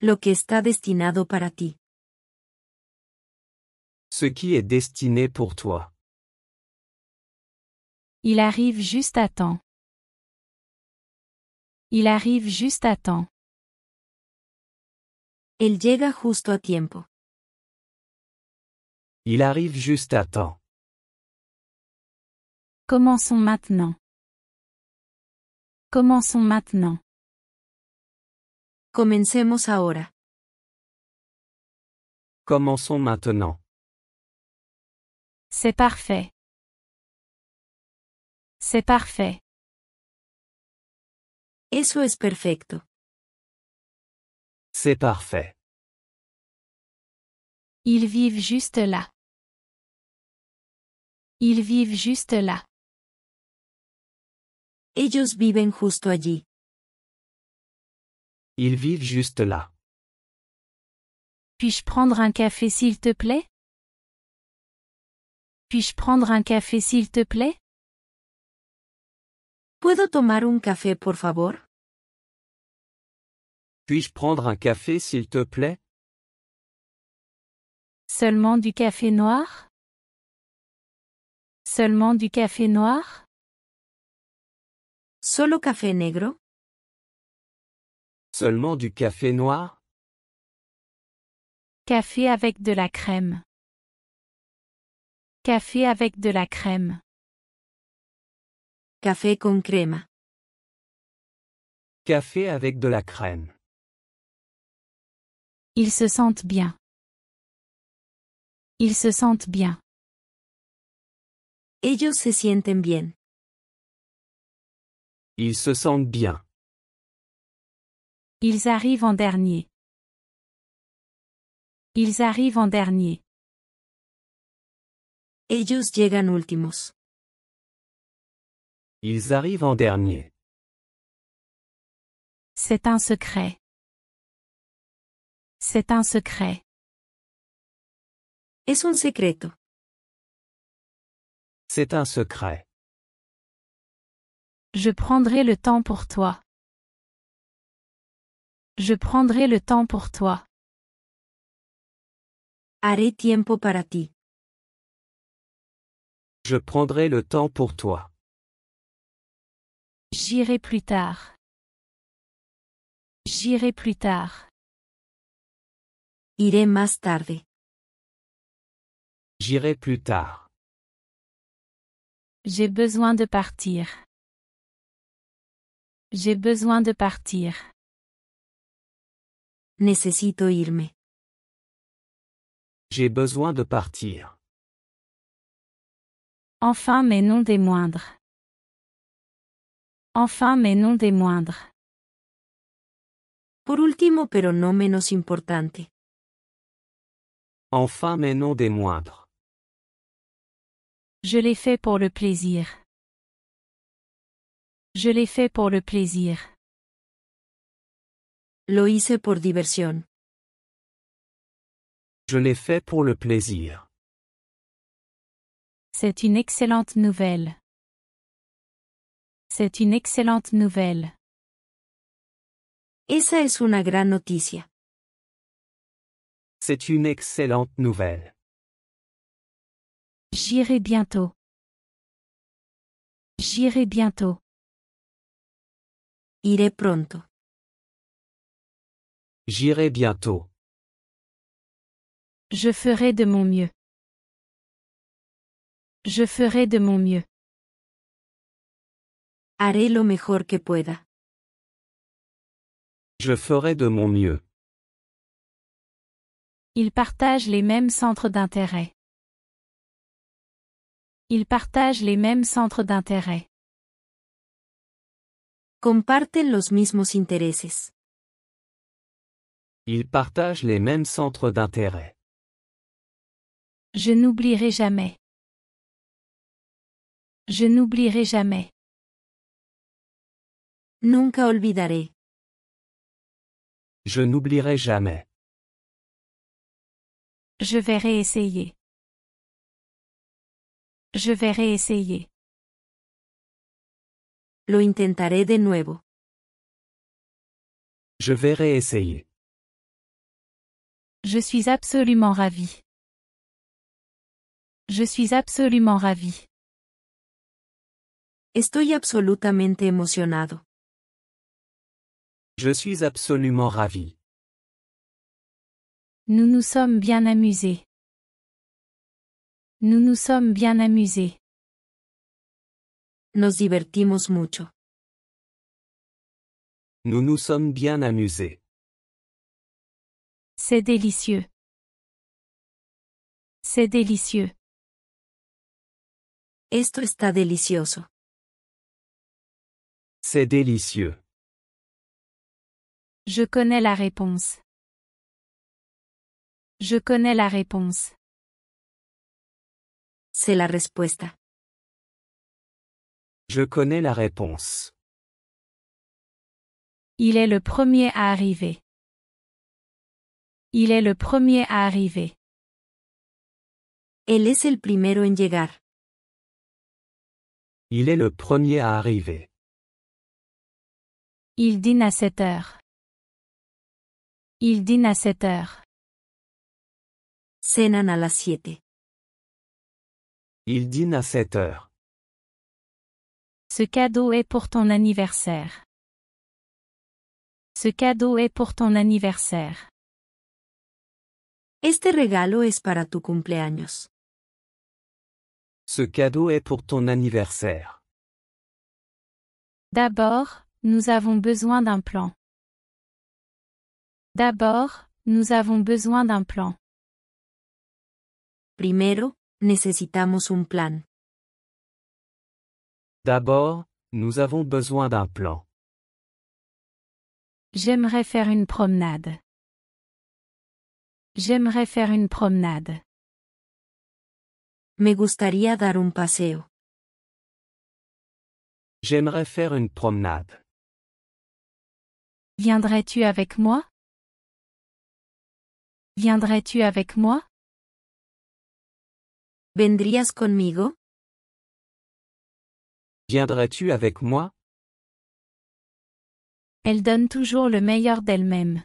Lo que está destinado para ti. Ce qui est destiné pour toi. Il arrive juste à temps. Il arrive juste à temps. Él llega justo a tiempo. Il arrive juste à temps. Commençons maintenant. Commençons maintenant. Comencemos ahora. Commençons maintenant. C'est parfait. C'est parfait. Eso es perfecto. C'est parfait. Ils vivent juste là. Ils vivent juste là. Ellos viven justo allí. Ils vivent juste là. Puis-je prendre un café s'il te plaît? Puis-je prendre un café s'il te plaît? ¿Puedo tomar un café, por favor? Puis-je prendre un café s'il te plaît? Seulement du café noir? Seulement du café noir? ¿Solo café negro? Seulement du café noir? Café avec de la crème. Café avec de la crème. Café con crema. Café avec de la crème. Ils se sentent bien. Ils se sentent bien. Ellos se sienten bien. Ils se sentent bien. Ils arrivent en dernier. Ils arrivent en dernier. Ellos llegan últimos. Ils arrivent en dernier. C'est un secret. C'est un secret. Es un secreto. C'est un secret. Je prendrai le temps pour toi. Je prendrai le temps pour toi. Haré tiempo para ti. Je prendrai le temps pour toi. J'irai plus tard. J'irai plus tard. Iré más tarde. J'irai plus tard. J'ai besoin de partir. J'ai besoin de partir. Necesito irme. J'ai besoin de partir. Enfin mais non des moindres. Enfin mais non des moindres. Por último, pero no menos importante. Enfin mais non des moindres. Je l'ai fait pour le plaisir. Je l'ai fait pour le plaisir. Lo hice por diversión. Je l'ai fait pour le plaisir. C'est une excellente nouvelle. C'est une excellente nouvelle. Esa es una gran noticia. C'est une excellente nouvelle. J'irai bientôt. J'irai bientôt. Iré pronto. J'irai bientôt. Je ferai de mon mieux. Je ferai de mon mieux. Haré lo mejor que pueda. Je ferai de mon mieux. Ils partagent les mêmes centres d'intérêt. Ils partagent les mêmes centres d'intérêt. Comparten los mismos intereses. Ils partagent les mêmes centres d'intérêt. Je n'oublierai jamais. Je n'oublierai jamais. Nunca olvidaré. Je n'oublierai jamais. Je vais réessayer. Je vais réessayer. Lo intentaré de nuevo. Je vais réessayer. Je suis absolument ravi. Je suis absolument ravi. Estoy absolutamente emocionado. Je suis absolument ravi. Nous nous sommes bien amusés. Nous nous sommes bien amusés. Nos divertimos mucho. Nous nous sommes bien amusés. C'est délicieux. C'est délicieux. Esto está delicioso. C'est délicieux. Je connais la réponse. Je connais la réponse. Sé la respuesta. Je connais la réponse. Il est le premier à arriver. Il est le premier à arriver. Él es el primero en llegar. Il est le premier à arriver. Il dîne à 7 heures. Il dîne à 7 heures. Cenan a las 7. Il dîne à 7 heures. Ce cadeau est pour ton anniversaire. Ce cadeau est pour ton anniversaire. Este regalo es para tu cumpleaños. Ce cadeau est pour ton anniversaire. D'abord, nous avons besoin d'un plan. D'abord, nous avons besoin d'un plan. Primero, necesitamos un plan. D'abord, nous avons besoin d'un plan. J'aimerais faire une promenade. J'aimerais faire une promenade. Me gustaría dar un paseo. J'aimerais faire une promenade. Viendrais-tu avec moi? Viendrais-tu avec moi? ¿Vendrías conmigo? Viendrais-tu avec moi? Elle donne toujours le meilleur d'elle-même.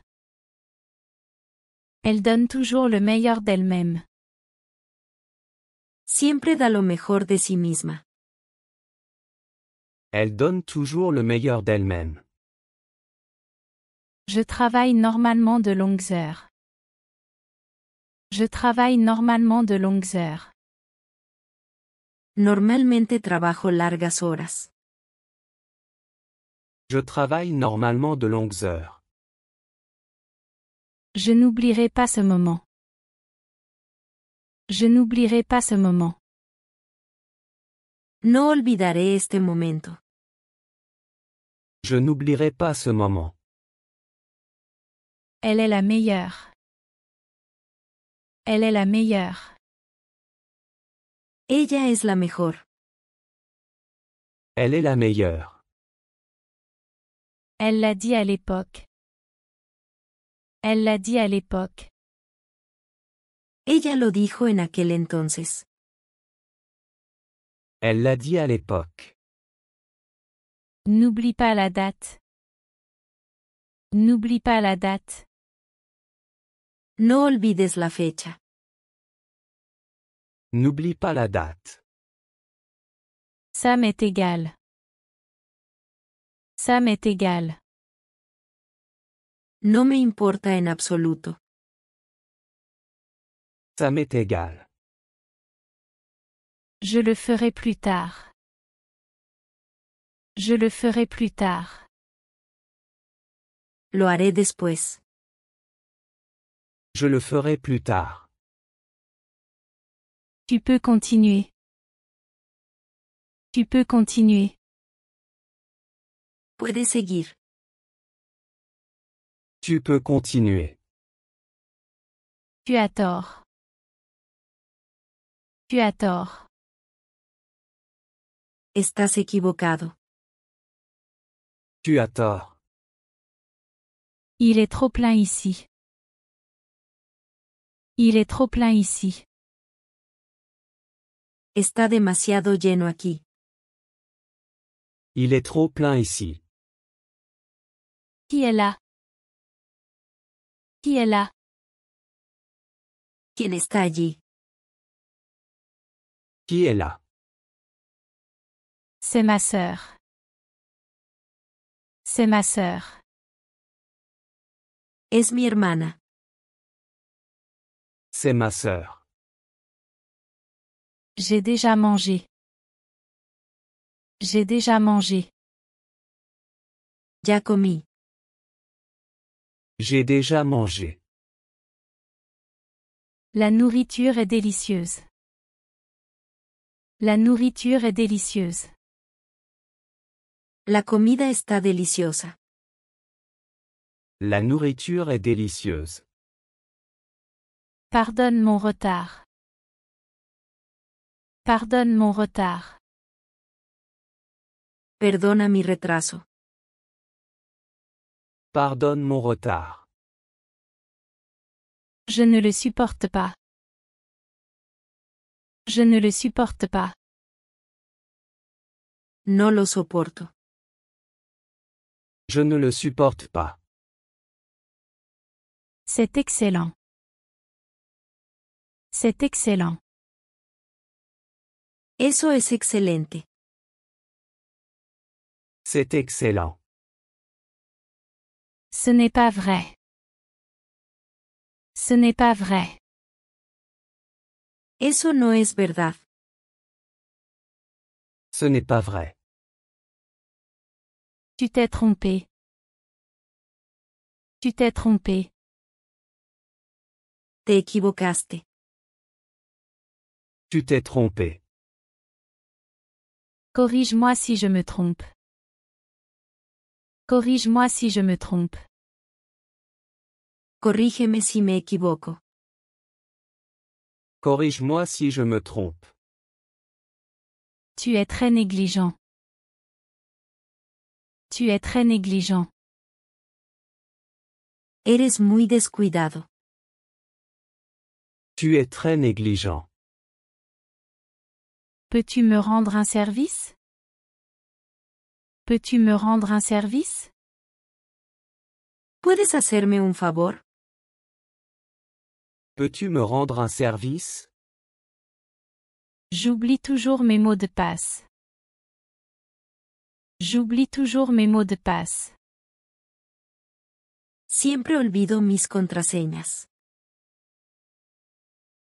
Elle donne toujours le meilleur d'elle-même. Siempre da lo mejor de sí misma. Elle donne toujours le meilleur d'elle-même. Je travaille normalement de longues heures. Je travaille normalement de longues heures. Normalmente trabajo largas horas. Je travaille normalement de longues heures. Je n'oublierai pas ce moment. Je n'oublierai pas ce moment. No olvidaré este momento. Je n'oublierai pas ce moment. Elle est la meilleure. Elle est la meilleure. Ella es la mejor. Elle est la meilleure. Elle l'a dit à l'époque. Elle l'a dit à l'époque. Ella lo dijo en aquel entonces. Elle l'a dit à l'époque. N'oublie pas la date. N'oublie pas la date. No olvides la fecha. N'oublie pas la date. Ça m'est égal. Ça m'est égal. No me importa en absoluto. Ça m'est égal. Je le ferai plus tard. Je le ferai plus tard. Lo haré después. Je le ferai plus tard. Tu peux continuer. Tu peux continuer. Puedes seguir. Tu peux continuer. Tu as tort. Tu as tort. Estás equivocado. Tu as tort. Il est trop plein ici. Il est trop plein ici. Está demasiado lleno aquí. Il est trop plein ici. Qui est là? Qui est là? ¿Quién está allí? Qui est là? C'est ma sœur. C'est ma sœur. Es mi hermana. C'est ma sœur. J'ai déjà mangé. J'ai déjà mangé. Ya comí. J'ai déjà mangé. La nourriture est délicieuse. La nourriture est délicieuse. La comida está deliciosa. La nourriture est délicieuse. Pardonne mon retard. Pardonne mon retard. Perdona mi retraso. Pardonne mon retard. Je ne le supporte pas. Je ne le supporte pas. No lo soporto. Je ne le supporte pas. C'est excellent. C'est excellent. Eso es excelente. C'est excellent. Ce n'est pas vrai. Ce n'est pas vrai. Eso no es verdad. Ce n'est pas vrai. Tu t'es trompé. Tu t'es trompé. Te equivocaste. Tu t'es trompé. Corrige-moi si je me trompe. Corrige-moi si je me trompe. Corrígeme si me equivoco. Corrige-moi si je me trompe. Tu es très négligent. Tu es très négligent. Eres muy descuidado. Tu es très négligent. Peux-tu me rendre un service? Peux-tu me rendre un service? ¿Puedes hacerme un favor? Peux-tu me rendre un service? J'oublie toujours mes mots de passe. J'oublie toujours mes mots de passe. Siempre olvido mis contraseñas.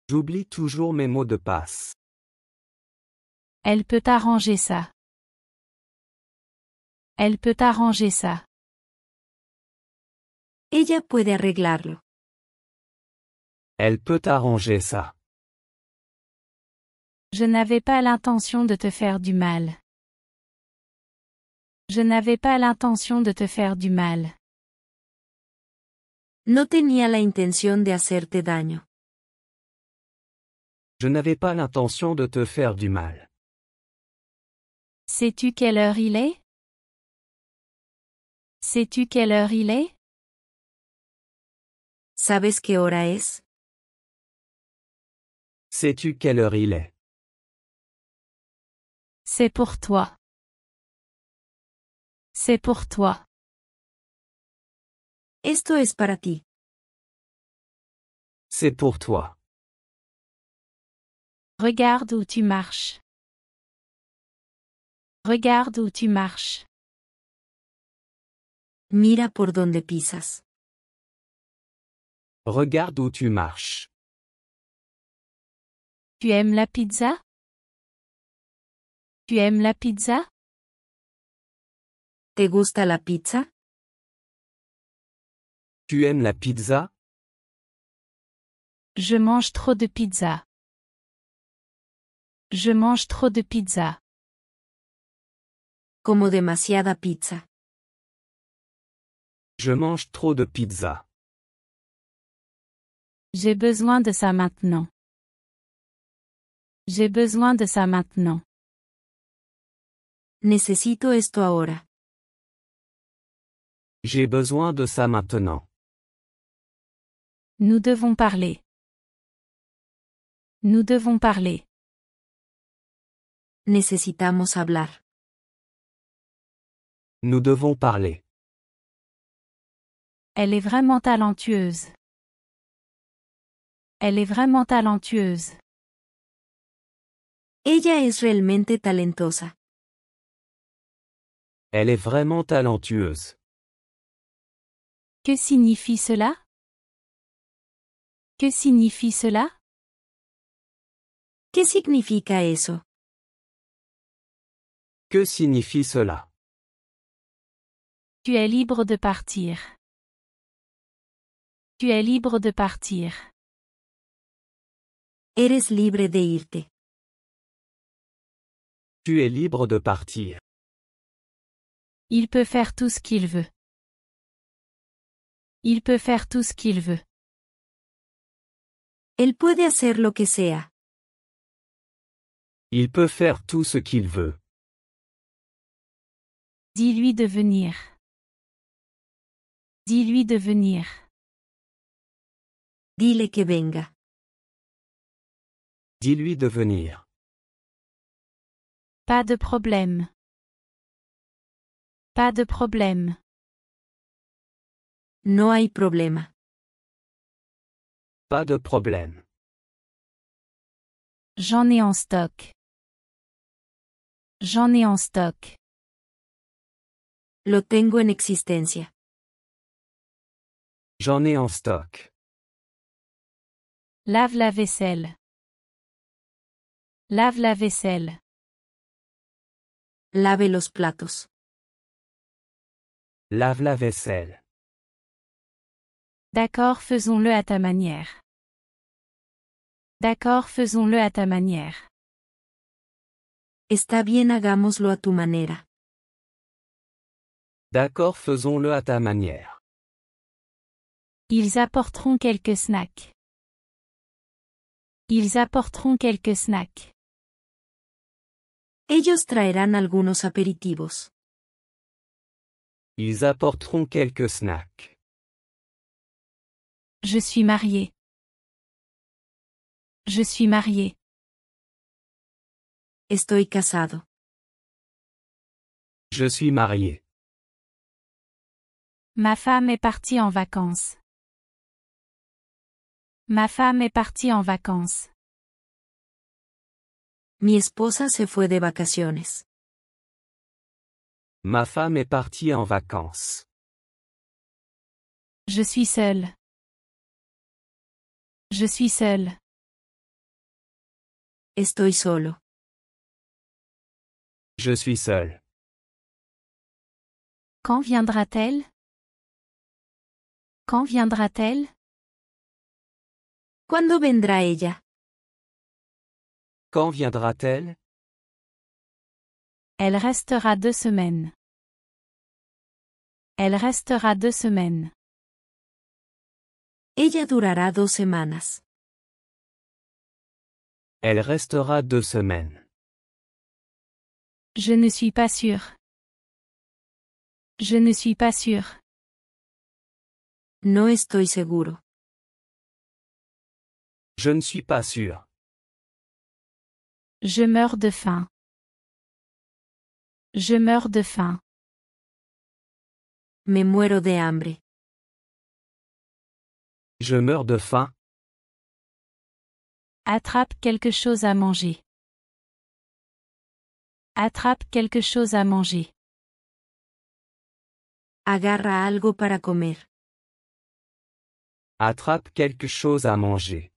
J'oublie toujours mes mots de passe. Elle peut arranger ça. Elle peut arranger ça. Ella puede arreglarlo. Elle peut arranger ça. Je n'avais pas l'intention de te faire du mal. Je n'avais pas l'intention de te faire du mal. No tenía la intención de hacerte daño. Je n'avais pas l'intention de te faire du mal. Sais-tu quelle heure il est? Sais-tu quelle heure il est? ¿Sabes qué hora es? Sais-tu quelle heure il est? C'est pour toi. C'est pour toi. Esto es para ti. C'est pour toi. Regarde où tu marches. Regarde où tu marches. Mira por donde pisas. Regarde où tu marches. Tu aimes la pizza? Tu aimes la pizza? ¿Te gusta la pizza? Tu aimes la pizza? Je mange trop de pizza. Je mange trop de pizza. Como demasiada pizza. Je mange trop de pizza. J'ai besoin de ça maintenant. J'ai besoin de ça maintenant. Necesito esto ahora. J'ai besoin de ça maintenant. Nous devons parler. Nous devons parler. Necesitamos hablar. Nous devons parler. Elle est vraiment talentueuse. Elle est vraiment talentueuse. Ella es realmente talentosa. Elle est vraiment talentueuse. Que signifie cela? Que signifie cela? ¿Qué significa eso? Que signifie cela? Tu es libre de partir. Tu es libre de partir. Eres libre de irte. Tu es libre de partir. Il peut faire tout ce qu'il veut. Il peut faire tout ce qu'il veut. Él puede hacer lo que sea. Il peut faire tout ce qu'il veut. Dis-lui de venir. Dis-lui de venir. Dile que venga. Dis-lui de venir. Pas de problème. Pas de problème. No hay problema. Pas de problème. J'en ai en stock. J'en ai en stock. Lo tengo en existencia. J'en ai en stock. Lave la vaisselle. Lave la vaisselle. Lave los platos. Lave la vaisselle. D'accord, faisons-le à ta manière. D'accord, faisons-le à ta manière. Está bien, hagámoslo a tu manera. D'accord, faisons-le à ta manière. Ils apporteront quelques snacks. Ils apporteront quelques snacks. Ellos traerán algunos aperitivos. Ils apporteront quelques snacks. Je suis marié. Je suis marié. Estoy casado. Je suis marié. Ma femme est partie en vacances. Ma femme est partie en vacances. Mi esposa se fue de vacaciones. Ma femme est partie en vacances. Je suis seule. Je suis seule. Estoy solo. Je suis seul. Quand viendra-t-elle? Quand viendra-t-elle? ¿Cuándo vendrá ella? Quand viendra-t-elle? Elle restera 2 semaines. Elle restera 2 semaines. Ella durará 2 semanas. Elle restera 2 semaines. Je ne suis pas sûre. Je ne suis pas sûre. No estoy seguro. Je ne suis pas sûr. Je meurs de faim. Je meurs de faim. Me muero de hambre. Je meurs de faim. Attrape quelque chose à manger. Attrape quelque chose à manger. Agarra algo para comer. Attrape quelque chose à manger.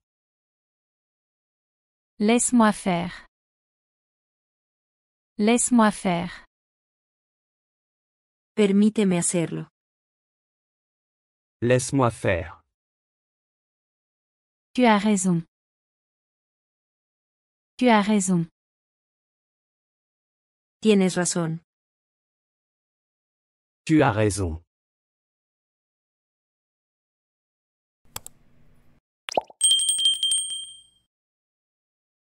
Laisse-moi faire. Laisse-moi faire. Permíteme hacerlo. Laisse-moi faire. Tu as raison. Tu as raison. Tienes razón. Tu as raison.